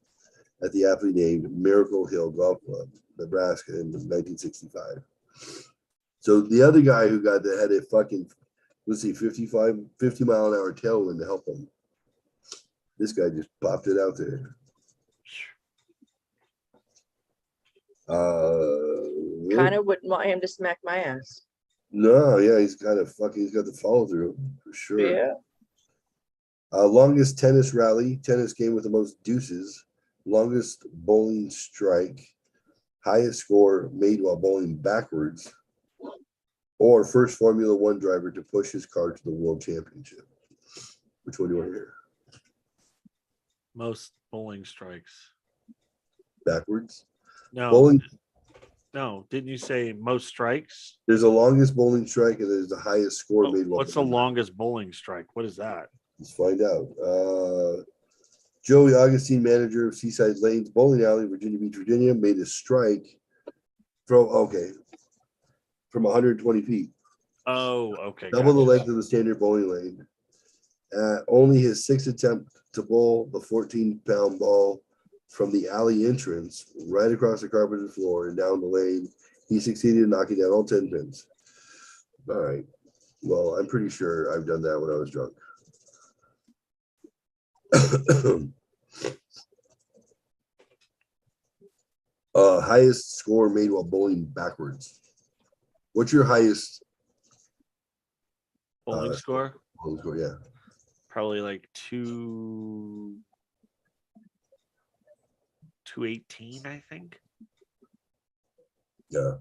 Speaker 2: at the aptly named Miracle Hill Golf Club, Nebraska, in 1965. So the other guy who got that had a fucking, 50-mile-an-hour tailwind to help him. This guy just popped it out there.
Speaker 1: Kind of wouldn't want him to smack my ass.
Speaker 2: No, yeah, he's got the follow through for sure.
Speaker 1: Yeah.
Speaker 2: Longest tennis rally, tennis game with the most deuces, longest bowling strike, highest score made while bowling backwards, or first Formula One driver to push his car to the World Championship. Which one do you want to hear?
Speaker 3: Most bowling strikes.
Speaker 2: Backwards?
Speaker 3: No.
Speaker 2: Bowling.
Speaker 3: No, didn't you say most strikes?
Speaker 2: There's the longest bowling strike and there's the highest score made.
Speaker 3: What's the longest bowling strike? What is that?
Speaker 2: Let's find out. Joey Augustine, manager of Seaside Lanes Bowling Alley, Virginia Beach, Virginia, made a strike from 120 feet.
Speaker 3: Oh, okay.
Speaker 2: Double the length of the standard bowling lane. Only his sixth attempt to bowl the 14-pound ball from the alley entrance right across the carpeted floor and down the lane. He succeeded in knocking down all 10 pins. All right. Well, I'm pretty sure I've done that when I was drunk. Highest score made while bowling backwards. What's your highest
Speaker 3: Bowling score?
Speaker 2: bowling score? Yeah.
Speaker 3: Probably like 218, I think.
Speaker 2: Yeah.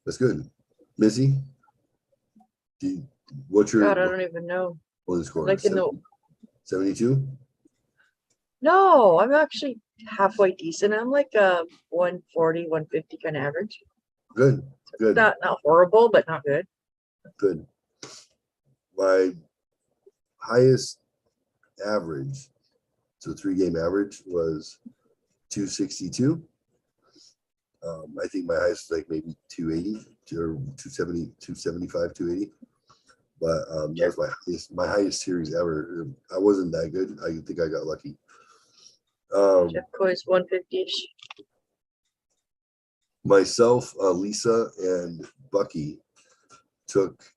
Speaker 2: That's good. Missy? What's your
Speaker 1: God, I don't even know.
Speaker 2: bowling score?
Speaker 1: Like in the
Speaker 2: 72?
Speaker 1: No, I'm actually halfway decent. I'm like a 140, 150 kind of average.
Speaker 2: Good. Good.
Speaker 1: Not horrible, but not good.
Speaker 2: Good. My highest average, so 3-game average, was 262. I think my highest was like maybe 280 or 270, 275, 280. But that was my highest series ever. I wasn't that good. I think I got lucky.
Speaker 1: Jeff Coy's 150-ish.
Speaker 2: Myself, Lisa, and Bucky took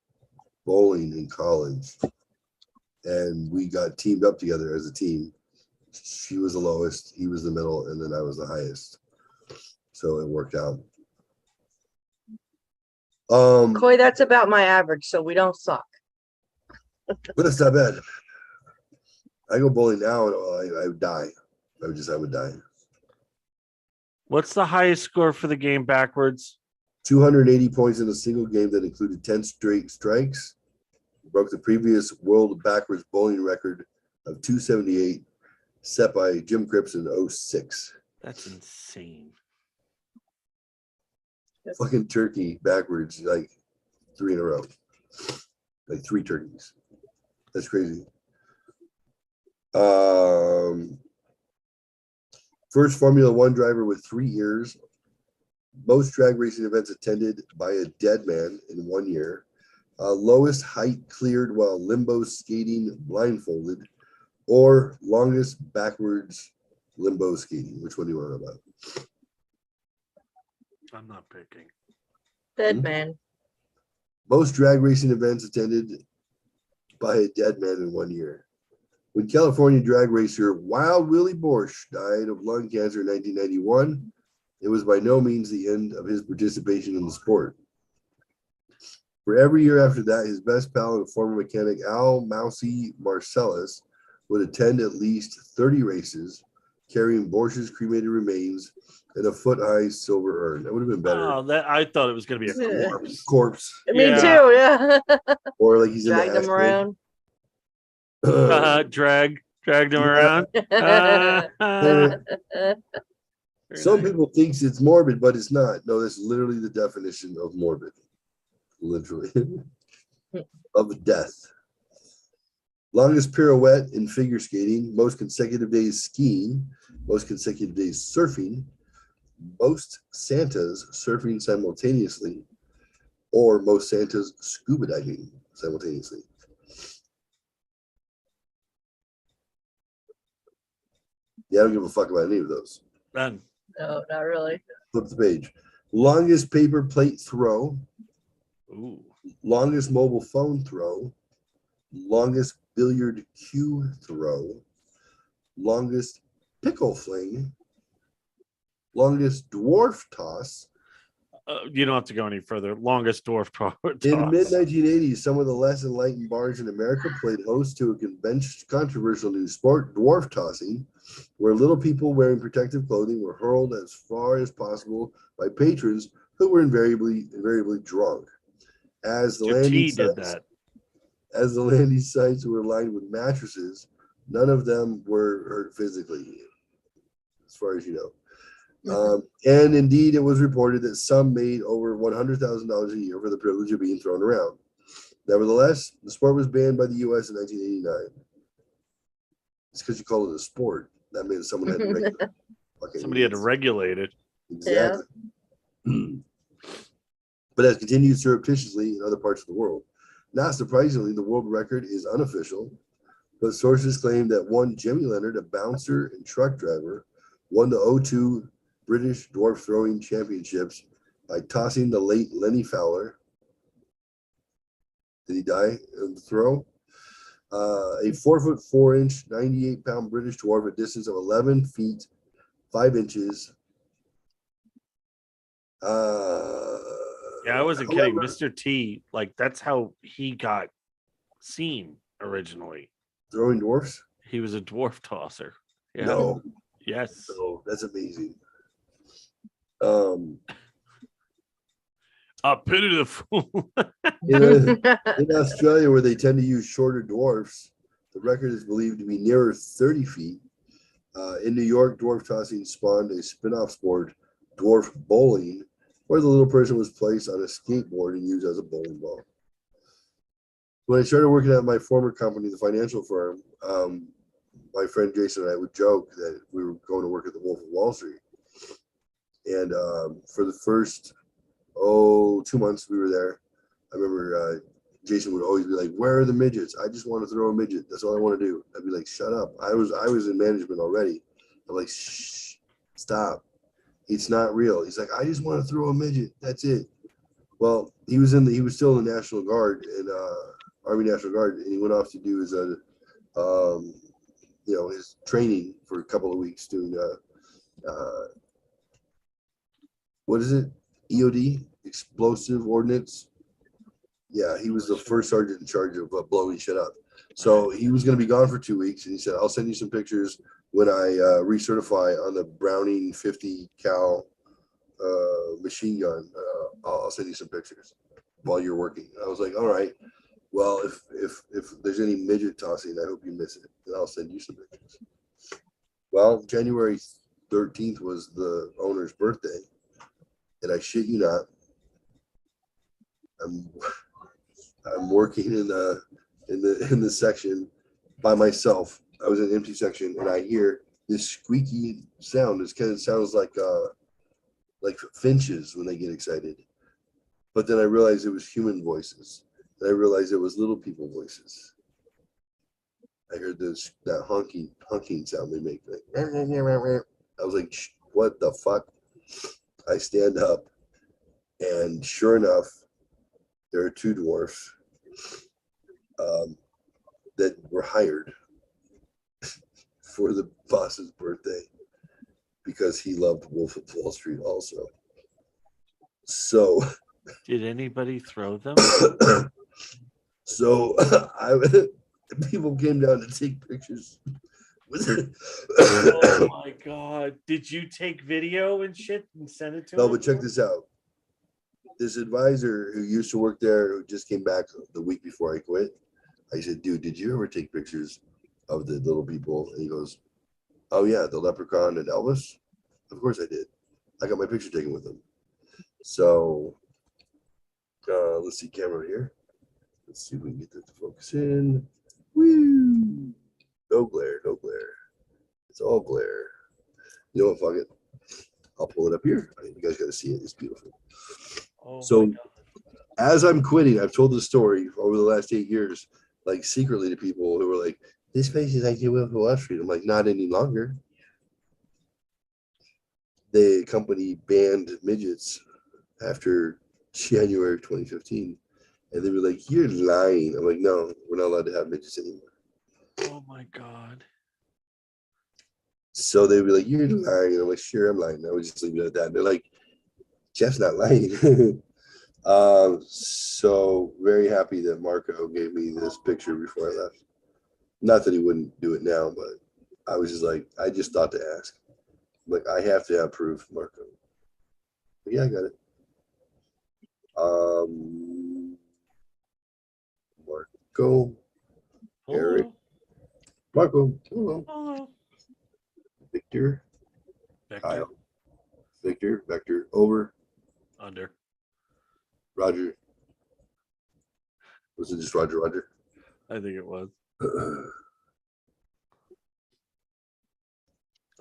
Speaker 2: bowling in college, and we got teamed up together as a team. She was the lowest, he was the middle, and then I was the highest. So it worked out.
Speaker 1: Coy, that's about my average, so we don't suck.
Speaker 2: But it's not bad. I go bowling now, and I would die. I would die.
Speaker 3: What's the highest score for the game backwards?
Speaker 2: 280 points in a single game that included 10 straight strikes. Broke the previous world backwards bowling record of 278 set by Jim Cripps in 06.
Speaker 3: That's insane.
Speaker 2: Fucking turkey backwards, like 3 in a row. Like 3 turkeys. That's crazy. First Formula One driver with 3 ears. Most drag racing events attended by a dead man in 1 year. Lowest height cleared while limbo skating blindfolded, or longest backwards limbo skating. Which one do you want to know about?
Speaker 3: I'm not picking.
Speaker 1: Dead man.
Speaker 2: Most drag racing events attended by a dead man in 1 year. When California drag racer Wild Willie Borsch died of lung cancer in 1991, it was by no means the end of his participation in the sport. For every year after that, his best pal and former mechanic Al Mousy Marcellus would attend at least 30 races, carrying Borsch's cremated remains in a foot-high silver urn. That would have been better.
Speaker 3: Oh, I thought it was going to be a corpse.
Speaker 1: Me
Speaker 3: Yeah.
Speaker 1: too, yeah.
Speaker 2: Or like he's in
Speaker 1: Drag
Speaker 2: the
Speaker 1: them around.
Speaker 3: Dragged him around.
Speaker 2: Some people think it's morbid, but it's not. No, that's literally the definition of morbid. literally, of death. Longest pirouette in figure skating, most consecutive days skiing, most consecutive days surfing, most Santas surfing simultaneously, or most Santas scuba diving simultaneously. Yeah, I don't give a fuck about any of those.
Speaker 3: None.
Speaker 1: No, not really.
Speaker 2: Flip the page. Longest paper plate throw,
Speaker 3: Ooh.
Speaker 2: longest mobile phone throw, longest billiard cue throw, longest pickle fling, longest dwarf toss.
Speaker 3: You don't have to go any further. Longest dwarf toss.
Speaker 2: In the mid-1980s, some of the less enlightened bars in America played host to a controversial new sport, dwarf tossing, where little people wearing protective clothing were hurled as far as possible by patrons who were invariably drunk. As the landing
Speaker 3: T did that.
Speaker 2: As the landing sites were lined with mattresses, none of them were hurt physically, as far as you know. And indeed, it was reported that some made over $100,000 a year for the privilege of being thrown around. Nevertheless, the sport was banned by the U.S. in 1989. It's because you call it a sport. That means someone had to regulate it.
Speaker 3: Somebody had to regulate it.
Speaker 2: Exactly. But has continued surreptitiously in other parts of the world. Not surprisingly, the world record is unofficial, but sources claim that one Jimmy Leonard, a bouncer and truck driver, won the O2 British Dwarf Throwing Championships by tossing the late Lenny Fowler. Did he die in the throw? A 4'4", 98-pound British dwarf, a distance of 11 feet, 5 inches.
Speaker 3: Yeah, I wasn't kidding. Mr. T, like that's how he got seen originally.
Speaker 2: Throwing dwarfs?
Speaker 3: He was a dwarf tosser. Yeah.
Speaker 2: No.
Speaker 3: Yes.
Speaker 2: So that's amazing.
Speaker 3: A pity the fool.
Speaker 2: In Australia, where they tend to use shorter dwarfs, the record is believed to be nearer 30 feet. In New York, dwarf tossing spawned a spin-off sport, dwarf bowling, where the little person was placed on a skateboard and used as a bowling ball. When I started working at my former company, the financial firm, my friend Jason and I would joke that we were going to work at the Wolf of Wall Street. And for the first 2 months we were there, I remember Jason would always be like, "Where are the midgets? I just want to throw a midget. That's all I want to do." I'd be like, "Shut up." I was in management already. I'm like, "Shh, stop. It's not real." He's like, "I just want to throw a midget. That's it." Well, he was still in the National Guard and Army National Guard, and he went off to do his his training for a couple of weeks doing what is it? EOD, explosive ordnance. Yeah, he was the first sergeant in charge of blowing shit up. So he was going to be gone for 2 weeks, and he said, "I'll send you some pictures when I recertify on the Browning 50 cal machine gun. I'll send you some pictures while you're working." I was like, "All right. Well, if there's any midget tossing, I hope you miss it, and I'll send you some pictures." Well, January 13th was the owner's birthday, and I shit you not, I'm working in the section by myself. I was in an empty section, and I hear this squeaky sound. This kind of sounds like finches when they get excited. But then I realized it was human voices. And I realized it was little people voices. I heard that honking sound they make. Like, I was like, "What the fuck?" I stand up, and sure enough, there are 2 dwarfs that were hired for the boss's birthday because he loved Wolf of Wall Street also. So,
Speaker 3: Did anybody throw them?
Speaker 2: so people came down to take pictures with it.
Speaker 3: Oh my god! Did you take video and shit and send it to him?
Speaker 2: No, but check this out. This advisor who used to work there, who just came back the week before I quit, I said, "Dude, did you ever take pictures of the little people?" And he goes, "Oh yeah, the leprechaun and Elvis. Of course I did. I got my picture taken with them." So Let's see camera here. Let's see if we can get that to focus in. Woo! No glare, no glare. It's all glare. You know what? Fuck it. I'll pull it up here. You guys got to see it. It's beautiful.
Speaker 3: Oh
Speaker 2: So-
Speaker 3: my God.
Speaker 2: As I'm quitting, I've told the story over the last 8 years, like secretly to people who were like, "This place is like the Wolf of Wall Street." I'm like, not any longer. The company banned midgets after January 2015. And they were like, "You're lying." I'm like, "No, we're not allowed to have midgets anymore."
Speaker 3: Oh my God.
Speaker 2: So they were like, "You're lying." And I'm like, "Sure, I'm lying." I would just leave it at that. And they're like, "Jeff's not lying." So very happy that Marco gave me this picture before I left. Not that he wouldn't do it now, but I was just like, I just thought to ask. Like, I have to have proof, Marco. But yeah, I got it. Marco, Eric.
Speaker 3: Hello.
Speaker 2: Marco, hello.
Speaker 3: Hello.
Speaker 2: Victor,
Speaker 3: Vector.
Speaker 2: Kyle, Victor, Vector, over,
Speaker 3: Under.
Speaker 2: Roger. Was it just Roger, Roger?
Speaker 3: I think it was. We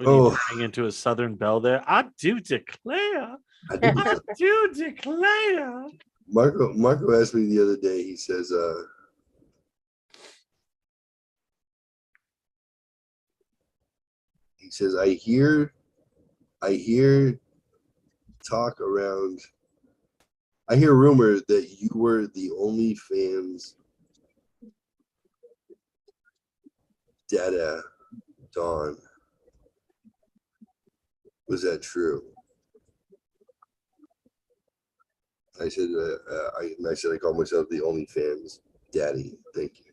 Speaker 3: need
Speaker 2: Oh.
Speaker 3: to hang into a Southern belle there. I do declare.
Speaker 2: I think
Speaker 3: I do declare.
Speaker 2: Marco asked me the other day, he says, I hear talk around, I hear rumor that you were the OnlyFans data Dawn. Was that true? I said, I said I call myself the OnlyFans daddy. Thank you.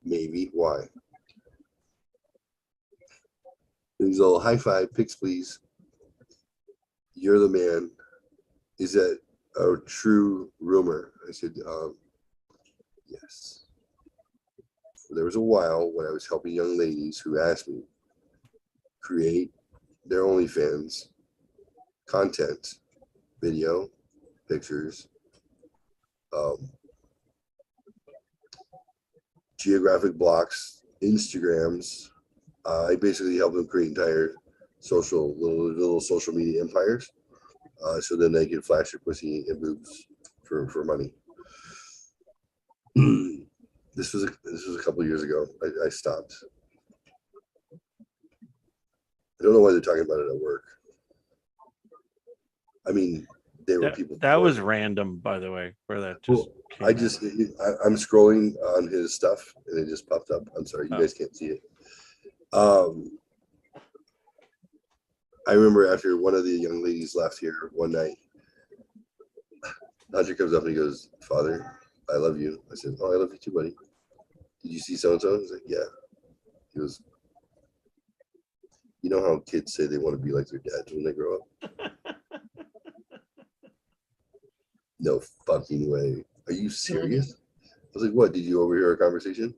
Speaker 2: Maybe. Why? He's all high five, pics please. You're the man. Is that a true rumor? I said, yes. There was a while when I was helping young ladies who asked me create their OnlyFans content, video, pictures, geographic blocks, Instagrams. I basically help them create entire little social media empires, so then they can flash their pussy and boobs for money. This was a couple of years ago. I stopped. I don't know why they're talking about it at work. I mean, there were people.
Speaker 3: That was random, by the way, where that just
Speaker 2: Well,
Speaker 3: came
Speaker 2: I
Speaker 3: out.
Speaker 2: just I'm scrolling on his stuff and it just popped up. I'm sorry, you
Speaker 3: Oh.
Speaker 2: guys can't see it. I remember after one of the young ladies left here one night, Hunter comes up and he goes, "Father, I love you." I said, "Oh, I love you too, buddy. Did you see so and so?" He's like, "Yeah." He goes, "You know how kids say they want to be like their dads when they grow up?" No fucking way. Are you serious? I was like, "What? Did you overhear our conversation?"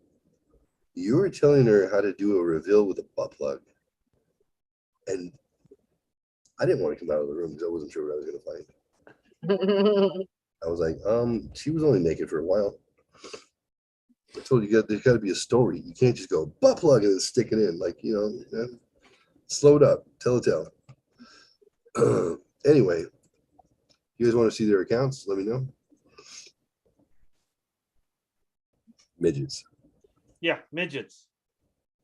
Speaker 2: You were telling her how to do a reveal with a butt plug. And I didn't want to come out of the room because I wasn't sure what I was going to find. I was like, she was only naked for a while. I told you, there's got to be a story. You can't just go butt plug and then stick it in. Like, slow it up. Tell a tale. Anyway, you guys want to see their accounts? Let me know. Midgets.
Speaker 3: Yeah, midgets.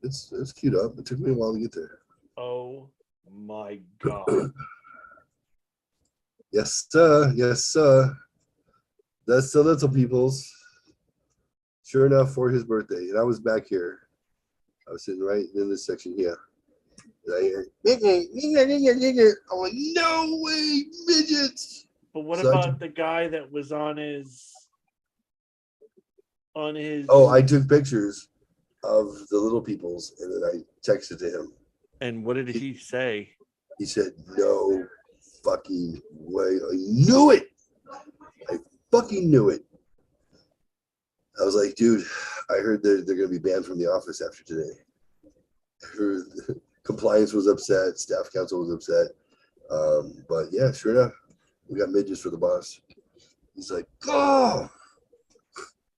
Speaker 2: It's queued up. It took me a while to get there.
Speaker 3: Oh my God.
Speaker 2: Yes, sir. Yes, sir. That's the little people's. Sure enough, for his birthday, and I was back here. I was sitting right in this section here. And I hear, I'm like, no way, midgets.
Speaker 3: But what
Speaker 2: So I
Speaker 3: about the guy that was on his
Speaker 2: Oh, I took pictures of the little peoples, and then I texted to him.
Speaker 3: and what did he say?
Speaker 2: He said, "No fucking way. I knew it. I fucking knew it." I was like, "Dude, I heard they're going to be banned from the office after today." I heard compliance was upset, staff council was upset. But yeah, sure enough, we got midgets for the boss. He's like, oh,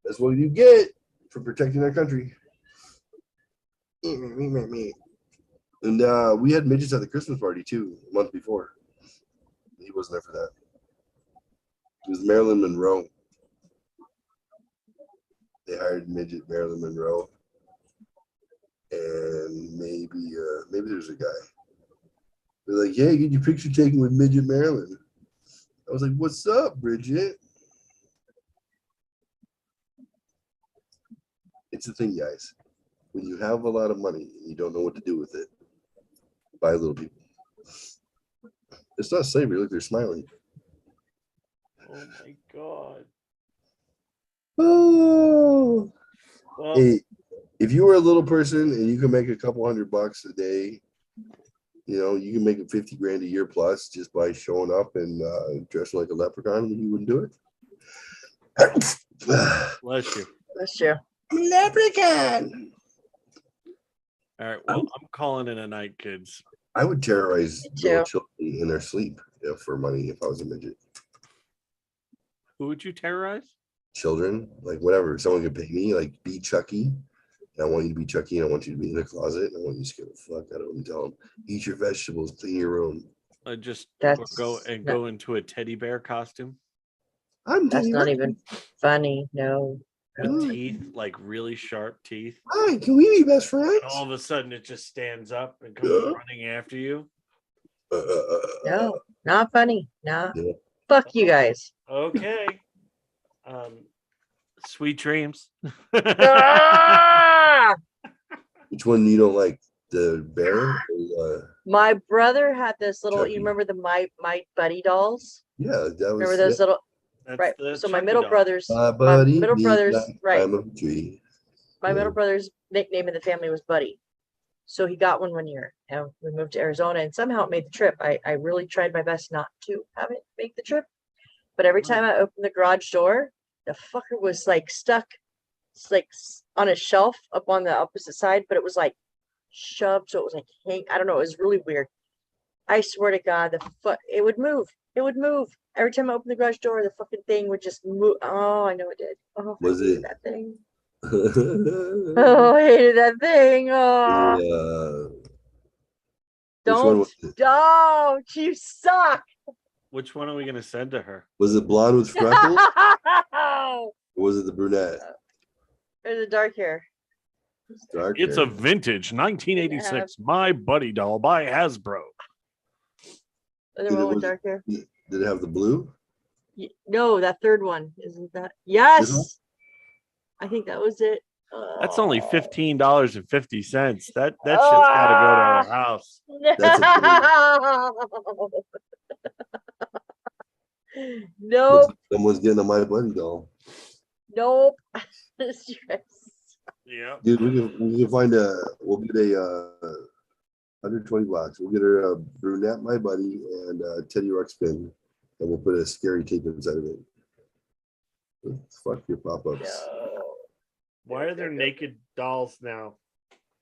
Speaker 2: that's what you get for protecting our country. And we had midgets at the Christmas party too, a month before. He wasn't there for that. It was Marilyn Monroe. They hired midget Marilyn Monroe, and maybe there's a guy. They're like, "Hey, get your picture taken with midget Marilyn." I was like, "What's up, Bridget?" It's the thing, guys. When you have a lot of money and you don't know what to do with it, buy little people. It's not slavery. Look, they're smiling.
Speaker 3: Oh my god.
Speaker 2: Oh.
Speaker 3: Well,
Speaker 2: Hey, if you were a little person and you can make a couple $100 a day, you know, you can make it 50 grand a year plus just by showing up and dressing like a leprechaun. You wouldn't do it.
Speaker 3: bless you.
Speaker 1: That's true.
Speaker 2: I'm a leprechaun.
Speaker 3: All right. Well, I'm calling it a night, kids.
Speaker 2: I would terrorize
Speaker 1: Me
Speaker 2: little
Speaker 1: too.
Speaker 2: children in their sleep for money if I was a midget.
Speaker 3: Who would you terrorize?
Speaker 2: Children, like whatever. Someone could pay me, like be Chucky. And I want you to be Chucky, and I want you to be in the closet, and I want you to scare the fuck out of them and tell them, eat your vegetables, clean your room.
Speaker 3: Just
Speaker 1: That's
Speaker 3: go into a teddy bear costume
Speaker 2: I'm
Speaker 1: That's
Speaker 2: Teddy
Speaker 1: not
Speaker 2: Ruxpin.
Speaker 1: even funny. No.
Speaker 3: with
Speaker 2: Mm.
Speaker 3: teeth, like really sharp teeth.
Speaker 2: Hi, can we be best friends?
Speaker 3: And all of a sudden, it just stands up and comes running after you.
Speaker 1: No. Not funny. No.
Speaker 2: Yeah.
Speaker 1: Fuck you guys.
Speaker 3: Okay. Sweet dreams.
Speaker 1: Ah!
Speaker 2: Which one you don't like? The bear?
Speaker 1: My brother had this little.
Speaker 2: Chucky.
Speaker 1: You remember the my buddy dolls?
Speaker 2: Yeah, that was.
Speaker 1: Remember those little?
Speaker 3: That's
Speaker 1: Right.
Speaker 3: the
Speaker 1: So my
Speaker 3: Chucky
Speaker 1: middle
Speaker 3: doll.
Speaker 1: brothers.
Speaker 2: My
Speaker 1: My
Speaker 2: buddy,
Speaker 1: middle brothers. Right.
Speaker 2: I'm a tree.
Speaker 1: My
Speaker 2: Yeah.
Speaker 1: middle brother's nickname in the family was Buddy. So he got one year. And we moved to Arizona, and somehow it made the trip. I really tried my best not to have it make the trip. But every time I opened the garage door, the fucker was like stuck, like on a shelf up on the opposite side, but it was like shoved, so it was like hang. I don't know. It was really weird. I swear to God, it would move. It would move every time I opened the garage door. The fucking thing would just move. Oh, I know it did. Oh,
Speaker 2: Was
Speaker 1: I hated
Speaker 2: it?
Speaker 1: that thing? Oh, I hated that thing. Oh,
Speaker 2: Which one was
Speaker 1: don't,
Speaker 2: it?
Speaker 1: don't. You suck.
Speaker 3: Which one are we gonna send to her?
Speaker 2: Was it blonde with freckles?
Speaker 1: Or
Speaker 2: Or was it the brunette?
Speaker 1: the dark hair.
Speaker 2: Dark
Speaker 3: It's
Speaker 2: hair.
Speaker 3: a vintage 1986 My Buddy doll by Hasbro.
Speaker 1: The
Speaker 2: Did it
Speaker 1: one with
Speaker 2: was-
Speaker 1: dark hair.
Speaker 2: Did it have the blue?
Speaker 1: No, that third one isn't that?
Speaker 2: This one?
Speaker 1: Yes, I think that was it.
Speaker 3: That's only
Speaker 1: Oh.
Speaker 3: $15.50. That shit's gotta go to our house.
Speaker 2: That's
Speaker 1: Nope,
Speaker 2: Someone's getting a My Buddy doll.
Speaker 1: nope. Stress.
Speaker 3: Yeah.
Speaker 2: Dude, we can find we'll get a $120. We'll get her a brunette My Buddy and Teddy Ruxpin, and we'll put a scary tape inside of it. Fuck your pop-ups.
Speaker 1: No.
Speaker 3: Why are there naked dolls now?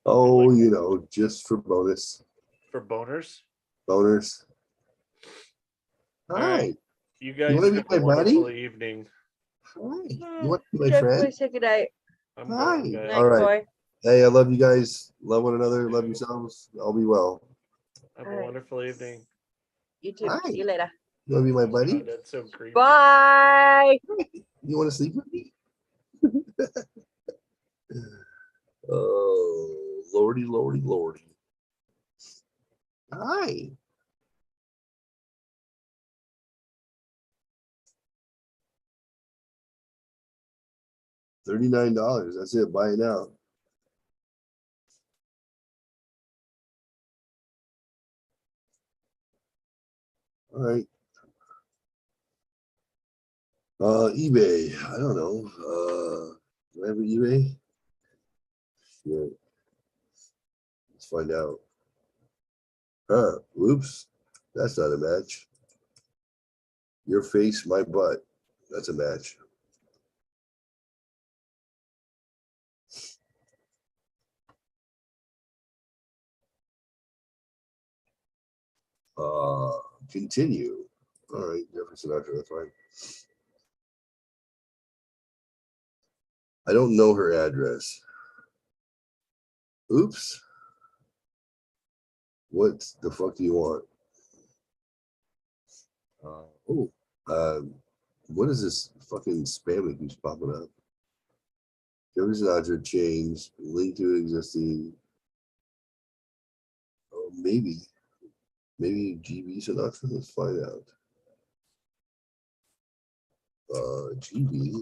Speaker 2: Oh, you know, just for bonus.
Speaker 3: For boners?
Speaker 2: Boners.
Speaker 3: All
Speaker 2: Hi.
Speaker 3: right. You guys
Speaker 2: wanna be
Speaker 3: have a
Speaker 2: my buddy?
Speaker 3: wonderful evening.
Speaker 2: Hi. You want to be my
Speaker 1: Jeff,
Speaker 2: friend?
Speaker 1: please say goodnight.
Speaker 3: I'm
Speaker 2: Hi.
Speaker 3: going, guys.
Speaker 1: Night,
Speaker 2: All right.
Speaker 1: boy.
Speaker 2: Hey, I love you guys. Love one another. Love yourselves. I'll be well.
Speaker 3: Have
Speaker 1: All
Speaker 3: a
Speaker 1: right.
Speaker 3: wonderful evening.
Speaker 1: You too.
Speaker 2: Hi.
Speaker 1: See you later.
Speaker 2: You want to be my
Speaker 3: Oh,
Speaker 2: buddy?
Speaker 3: God, that's so creepy.
Speaker 1: Bye.
Speaker 2: You want to sleep with me? Oh, lordy, lordy, lordy. Hi. $39. That's it. Buy it now. All right. eBay. I don't know. Do I have an eBay? Yeah. Let's find out. Whoops. That's not a match. Your face, my butt. That's a match. Continue. All right, Jefferson Sinatra, that's fine. I don't know her address. Oops. What the fuck do you want? What is this fucking spam that keeps popping up? Jefferson Sinatra changed, link to existing. Oh, maybe GB Sinatra. Let's find out. GB.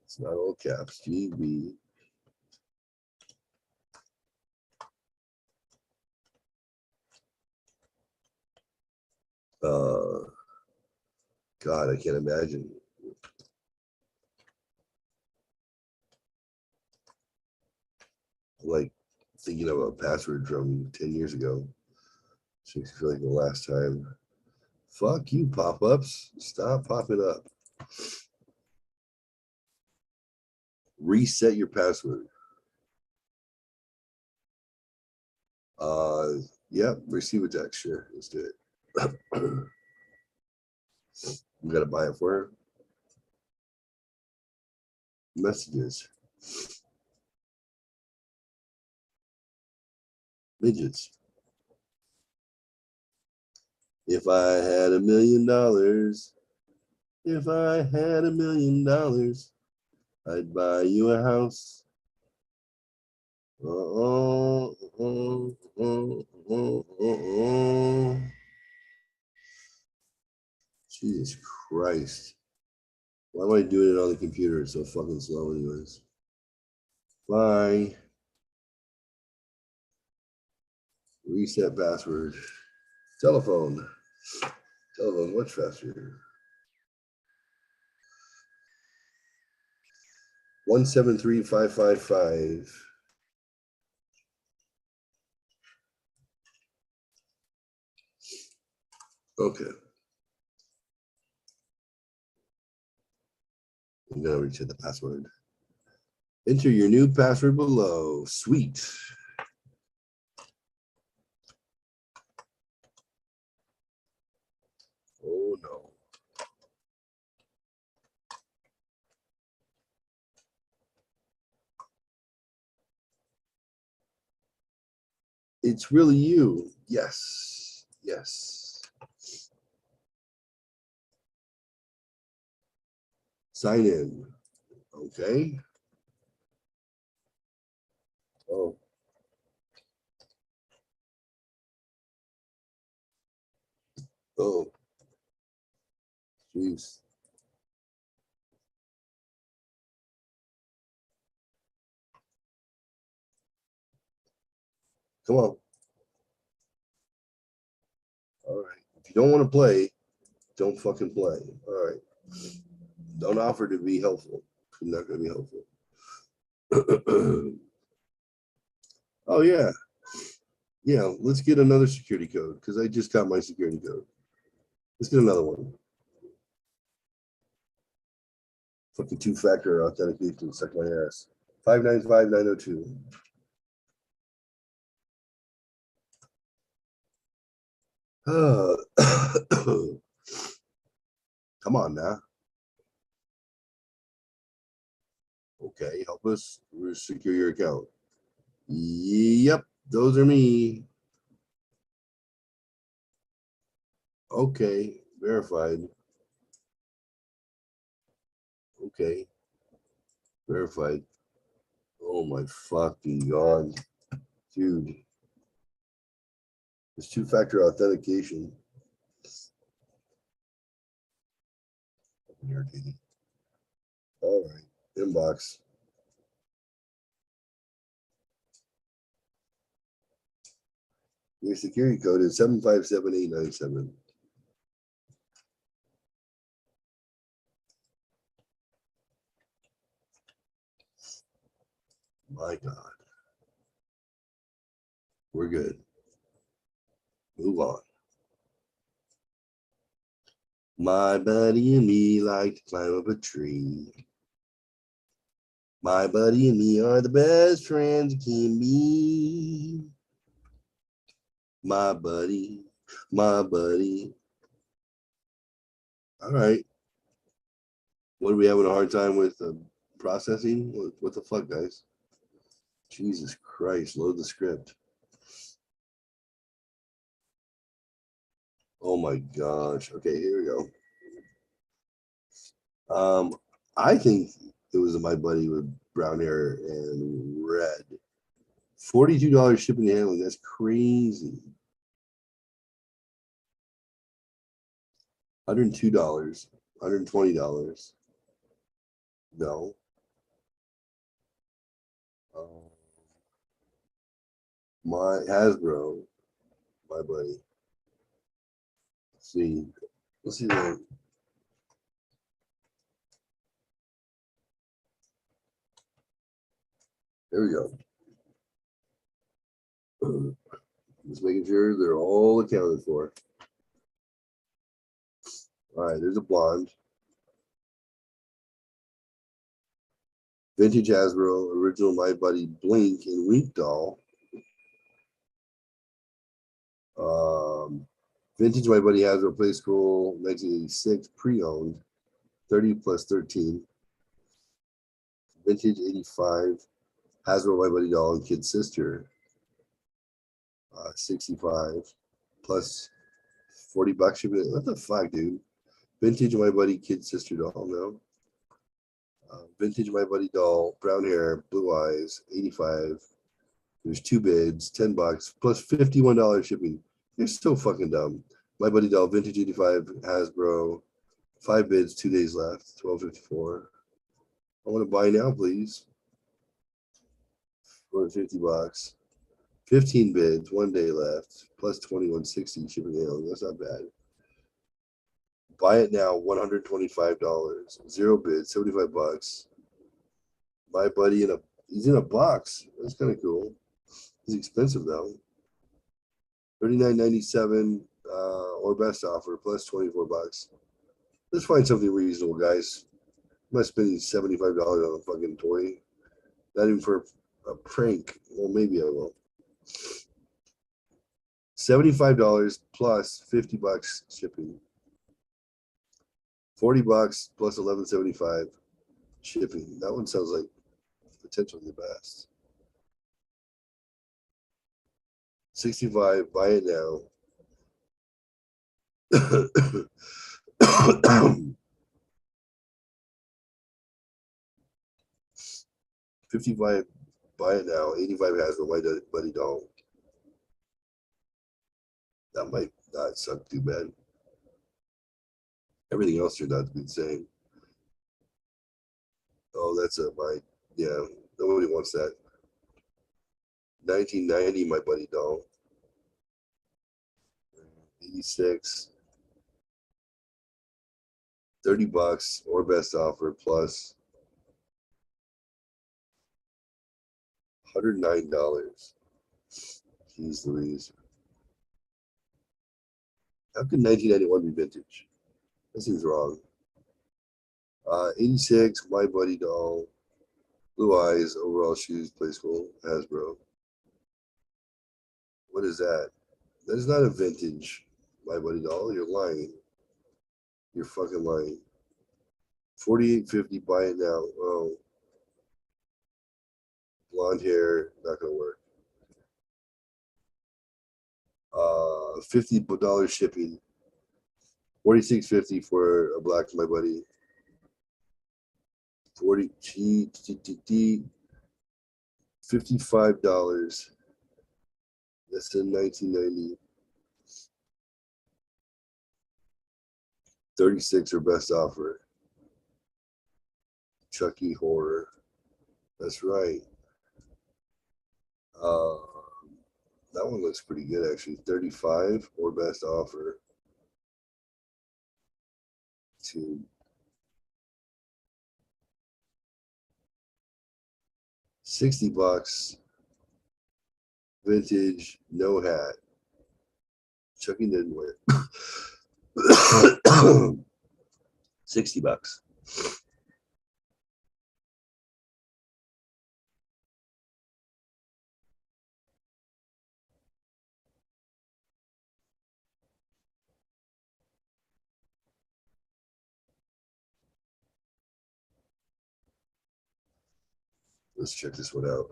Speaker 2: It's not all caps. GB. God, I can't imagine. Like thinking of a password from 10 years ago. Makes me feel like the last time. Fuck you, pop-ups. Stop popping up. Reset your password. Yep, receive a text. Sure, let's do it. We gotta buy it for her. Messages. Midgets. If I had $1 million, if I had $1 million, I'd buy you a house. Jesus Christ. Why am I doing it on the computer? It's so fucking slow anyways. Bye. Reset password. Telephone. Telephone, much faster. 173555. Okay. I'm gonna reset the password. Enter your new password below. Sweet. Oh no. It's really you. Yes. Yes. Sign in. Okay. Oh. Oh. Jeez. Come on. All right. If you don't want to play, don't fucking play. All right. Don't offer to be helpful. I'm not going to be helpful. Oh, yeah. Yeah, let's get another security code because I just got my security code. Let's get another one. Fucking two-factor authentication. Suck my ass. 595902. Come on now. Okay, help us secure your account. Yep, those are me. Okay, verified. Okay, verified. Oh my fucking God. Dude. It's two-factor authentication. Irritating. All right, inbox. Your security code is 757-897. My God. We're good. Move on. My buddy and me like to climb up a tree. My buddy and me are the best friends you can be. My buddy, my buddy. All right. What are we having a hard time with? processing. What the fuck, guys? Jesus Christ, load the script. Oh my gosh. Okay, here we go. I think it was my buddy with brown hair and red. $42 shipping and handling. That's crazy. $102. $120. No. My Hasbro, my buddy. Let's see. Let's see that. There we go. Just making sure they're all accounted for. All right, there's a blonde. Vintage Hasbro, original My Buddy Blink and Wink doll. Vintage My Buddy Hasbro Play School 1986 pre-owned 30 plus 13. Vintage 85 Hasbro My Buddy doll and kid sister 65 plus $40 shipping. What the fuck, dude? Vintage My Buddy kid sister doll, no. Vintage My Buddy doll, brown hair, blue eyes, 85. There's 2 bids, $10 plus $51 shipping. You're so fucking dumb. My Buddy doll, vintage 85, Hasbro, 5 bids, 2 days left, $12.54. I want to buy now, please. For $50. 15 bids, 1 day left, plus $21.60 shipping and handling. That's not bad. Buy it now, $125. 0 bids, $75. My Buddy he's in a box. That's kind of cool. He's expensive though. $39.97 or best offer plus $24. Let's find something reasonable, guys. I'm not spending $75 on a fucking toy. Not even for a prank. Well, maybe I will. $75 plus $50 shipping. $40 plus $11.75 shipping. That one sounds like potentially the best. 65, buy it now. 55, buy it now. 85 has the My Buddy doll. That might not suck too bad. Everything else turned out to be the same. Oh, that's yeah, nobody wants that. 1990, My Buddy doll. 86. $30 or best offer plus $109. Jeez Louise. How could 1991 be vintage? That seems wrong. 86, My Buddy doll. Blue eyes, overall shoes, play school, Hasbro. What is that? That is not a vintage My Buddy doll. You're lying. You're fucking lying. $48.50, buy it now. Oh. Blonde hair, not gonna work. $50 shipping. $46.50 for a black My Buddy. 40 $55. That's in 1990. 36 or best offer. Chucky Horror. That's right. That one looks pretty good actually. 35 or best offer. To $60. Vintage, no hat. Chucky didn't wear it. $60. Let's check this one out.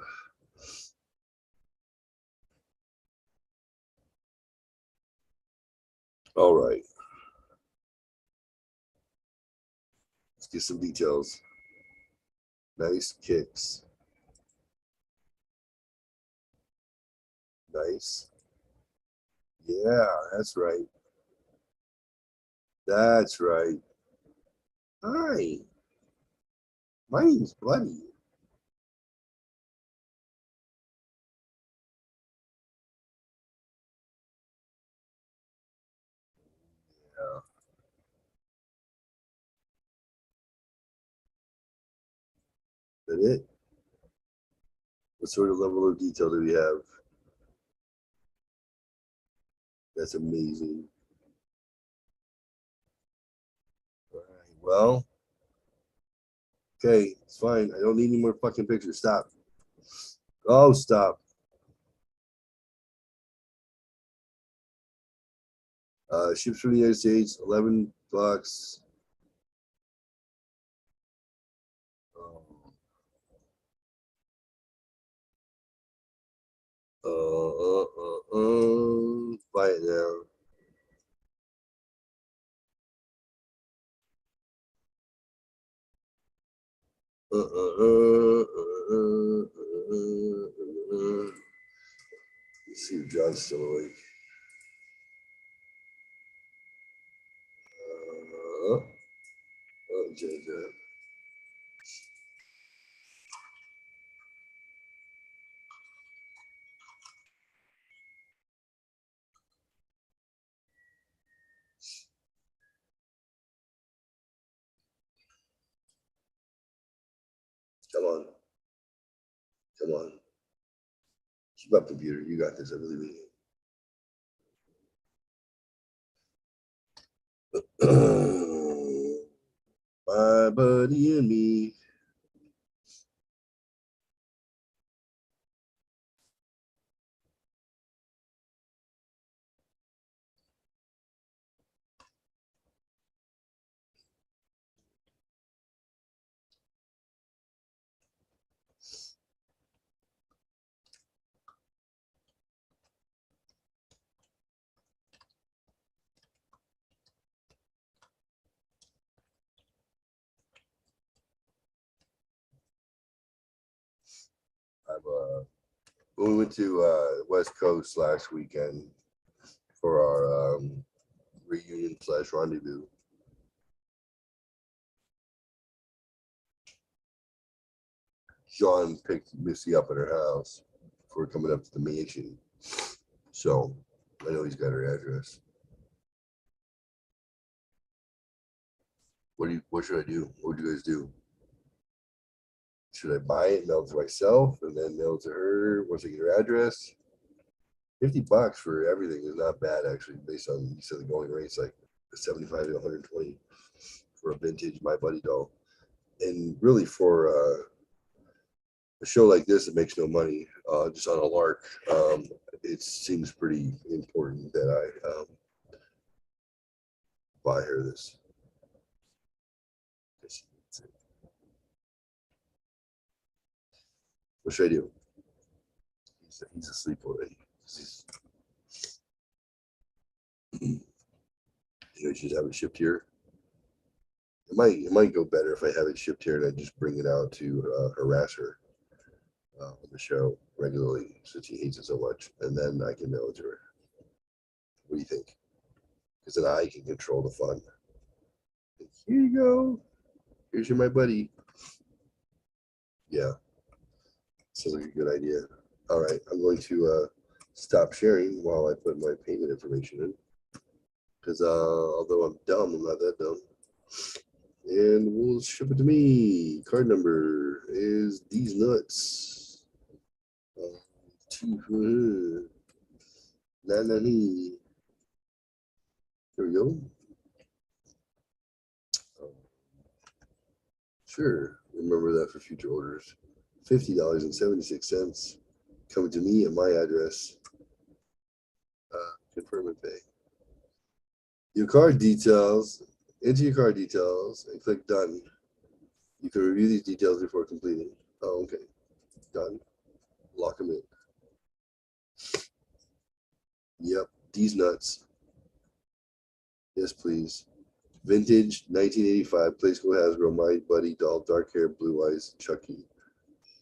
Speaker 2: All right. Let's get some details. Nice kicks. Nice. Yeah, that's right. That's right. Hi. My name's Buddy. Yeah. That it? What sort of level of detail do we have? That's amazing. All right. Well, okay, it's fine. I don't need any more fucking pictures. Stop. Oh, stop. Ships from the United States, 11 bucks. Buy it now. Let's see if John's still awake. JJ. Come on. Come on. Keep up, computer. You got this. I believe in you. My buddy and me. We went to West Coast last weekend for our reunion / rendezvous. Sean picked Missy up at her house for coming up to the mansion. So I know he's got her address. What should I do? What would you guys do? Should I buy it, mail it to myself, and then mail it to her once I get her address? $50 for everything is not bad, actually, based on you said the going rate's like 75 to 120 for a vintage My Buddy doll. And really for a show like this that makes no money, just on a lark, it seems pretty important that I buy her this. What should I do? He's asleep already. You know, just have it shipped here. It might go better if I have it shipped here and I just bring it out to harass her on the show regularly since she hates it so much, and then I can mail it to her. What do you think? Because then I can control the fun. Here you go. Here's your My Buddy. Yeah, sounds like a good idea. All right, I'm going to stop sharing while I put my payment information in. Because although I'm dumb, I'm not that dumb. And we'll ship it to me. Card number is these nuts. There we go. Sure, remember that for future orders. $50.76 coming to me at my address. Confirm and pay. Your card details. Enter your card details and click done. You can review these details before completing. Oh, okay. Done. Lock them in. Yep, these nuts. Yes, please. Vintage 1985 Playsko Hasbro My Buddy doll, dark hair, blue eyes, Chucky.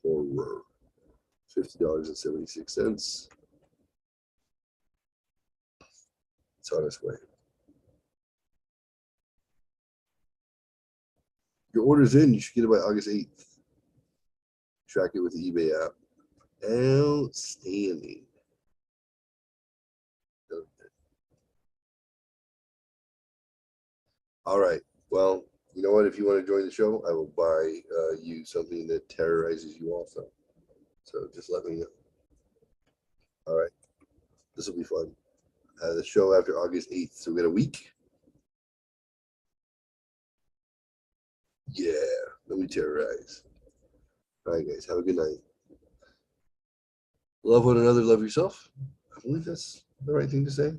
Speaker 2: Horror. $50.76. It's on its way. Your order's in. You should get it by August 8th. Track it with the eBay app. Outstanding. All right. Well, you know what? If you want to join the show, I will buy you something that terrorizes you also. So just let me know. All right. This will be fun. The show after August 8th. So we got a week. Yeah. Let me terrorize. All right, guys. Have a good night. Love one another. Love yourself. I believe that's the right thing to say.